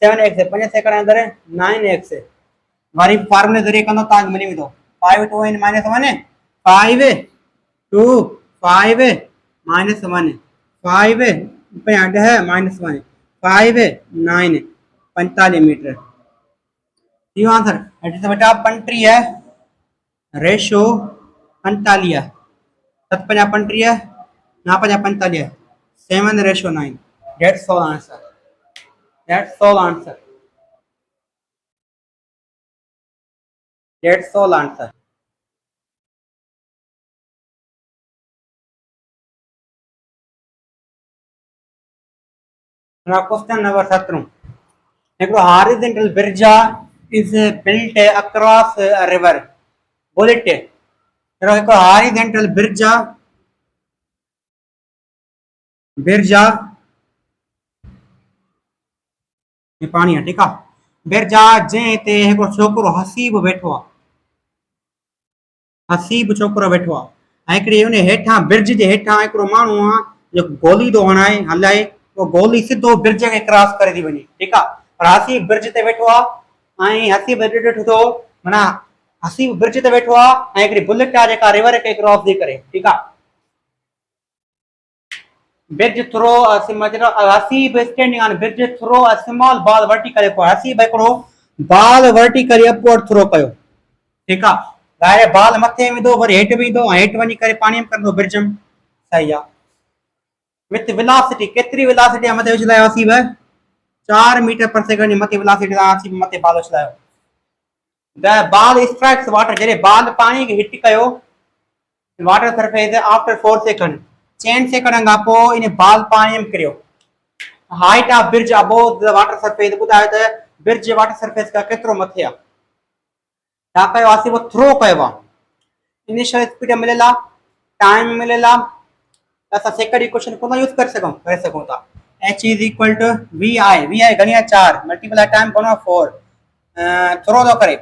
7x 5 सेकंड जे अंदरि 9x वरी फार्मूले ज़रिए कंदो तव्हांखे मिली वेंदो 5 2n minus 1 5 2 5 minus 1 5 10 minus 1 5 9 45 metre यो आंसर इट इज बेटा 35 ratio 45 7 5 35 9 5 45 7 ratio 9 that's all answer that's all answer that's all answer now question number 17 a horizontal bridge is built across a river bullet एक horizontal bridge ये पानी है ठीक है बिरज जे ते एक छोकरो हसीब बैठो हसीब छोकरो बैठो एकड़ी उन हेठा ब्रिज जे हेठा एकड़ो मानू आ जो गोली दो हणाए हलाए वो गोली सीधो ब्रिज के क्रॉस करे दी वनी ठीक है पर हसीब ब्रिज ते बैठो आ हसीब ब्रिज तो माना हसीब ब्रिज ते बैठो आ एकड़ी बुलेट आ जेका रिवर के क्रॉस दी करे ठीक है bridge throw Haseeb standing on bridge throw a small ball vertically Haseeb एकड़ो बॉल वर्टिकली अपवर्ड थ्रो कयो ठीक है गाय बाल मथे में दो वरी हेठ भी दो हेठ वनी करे पानी में करदो ब्रिज में सही है विथ वेलोसिटी केतरी वेलोसिटी मथे उछलायो हसीब 4 मीटर पर सेकंड मथे वेलोसिटी हसीब मथे बाल उछलायो द बॉल स्ट्राइक्स वाटर जरे बाल पानी के हिट कयो water surface after 4 second 10 second का पो इन बाल पानी में करियो height of bridge above the water surface बुधायो त ब्रिज वाटर सरफेस का केतरो मथे आ छा कयो आहे वो थ्रो कयो आहे इनिशियल स्पीड मिलेला टाइम मिलेला असां सेकंड इक्वेशन को यूज कर सको था h is equal to vi घणी आहे 4 मल्टीप्लाई टाइम घणो 4 थ्रो दो करे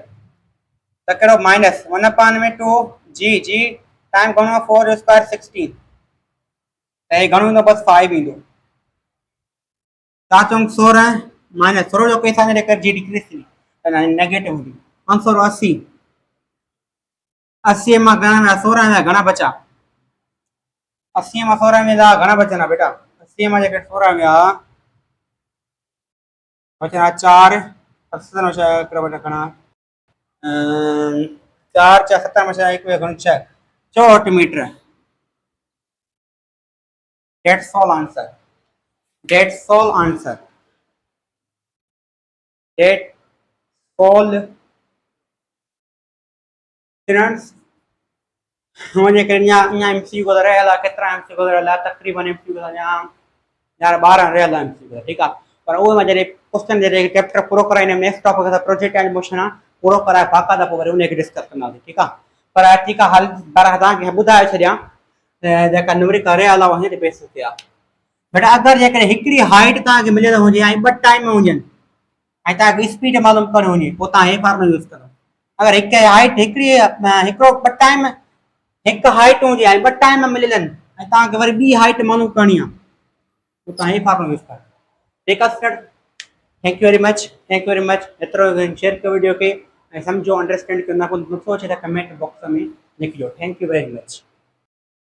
त करो माइनस 1 अपान में 2 g टाइम घणो 4 स्क्वायर 16 त हे घणो ईंदो बस 5 ईंदो ता चोंग 16 माइनस थ्रो जो पैसा ने कर g डिक्रीज थी त नेगेटिव हूंदी 580 80 में घणा 16 में घणा बचा 80 में 16 में घणा बचना बेटा 80 में जेके 16 में बचना 4 70 में कर बेटा घणा 4 4 70 में 1 घणो 6 64 metre that's all answer that's all answer that all students मुझे करनिया यहाँ एमसी को रहेला कितना एमसी को रहेला तकरीबन एमसी को यहाँ यार 12 रहेला एमसी को ठीक है पर वो मजे क्वेश्चन जे चैप्टर पूरा कराइने नेक्स्ट टॉपिक का प्रोजेक्ट एंड मोशन आ पूरा कराए बाकायदा पोइ वरी उन के डिस्कस कंदा ठीक है पर ठीक है हाल पर तव्हांखे ॿुधाए छॾियां जेका न्यूमेरिक रहेला वहीं ते बेस ते आहे बेटा अगरि जेकॾहिं हिकिड़ी हाइट तव्हांखे मिलियल हुजे ऐं 2 टाइम हुजनि ऐं तव्हांखे स्पीड मालूम करिणी हुजे पोइ तव्हां हे फार्मूलो यूज़ करो अगरि हिकु हाइट हिकिड़ो 2 टाइम एक हाइट हो जाए 2 टाइम मिलियल आहिनि ऐं तव्हांखे वरी ॿी हाइट मालूम करणी आहे पोइ तव्हां हे फार्मूलो यूज़ कयो ठीक आहे student thank you very much एतिरो शेयर कयो वीडियो खे ऐं सम्झो अंडरस्टैंड कयो न को नथो अचे त कमेंट बॉक्स में लिखिजो थैंक यू वेरी मच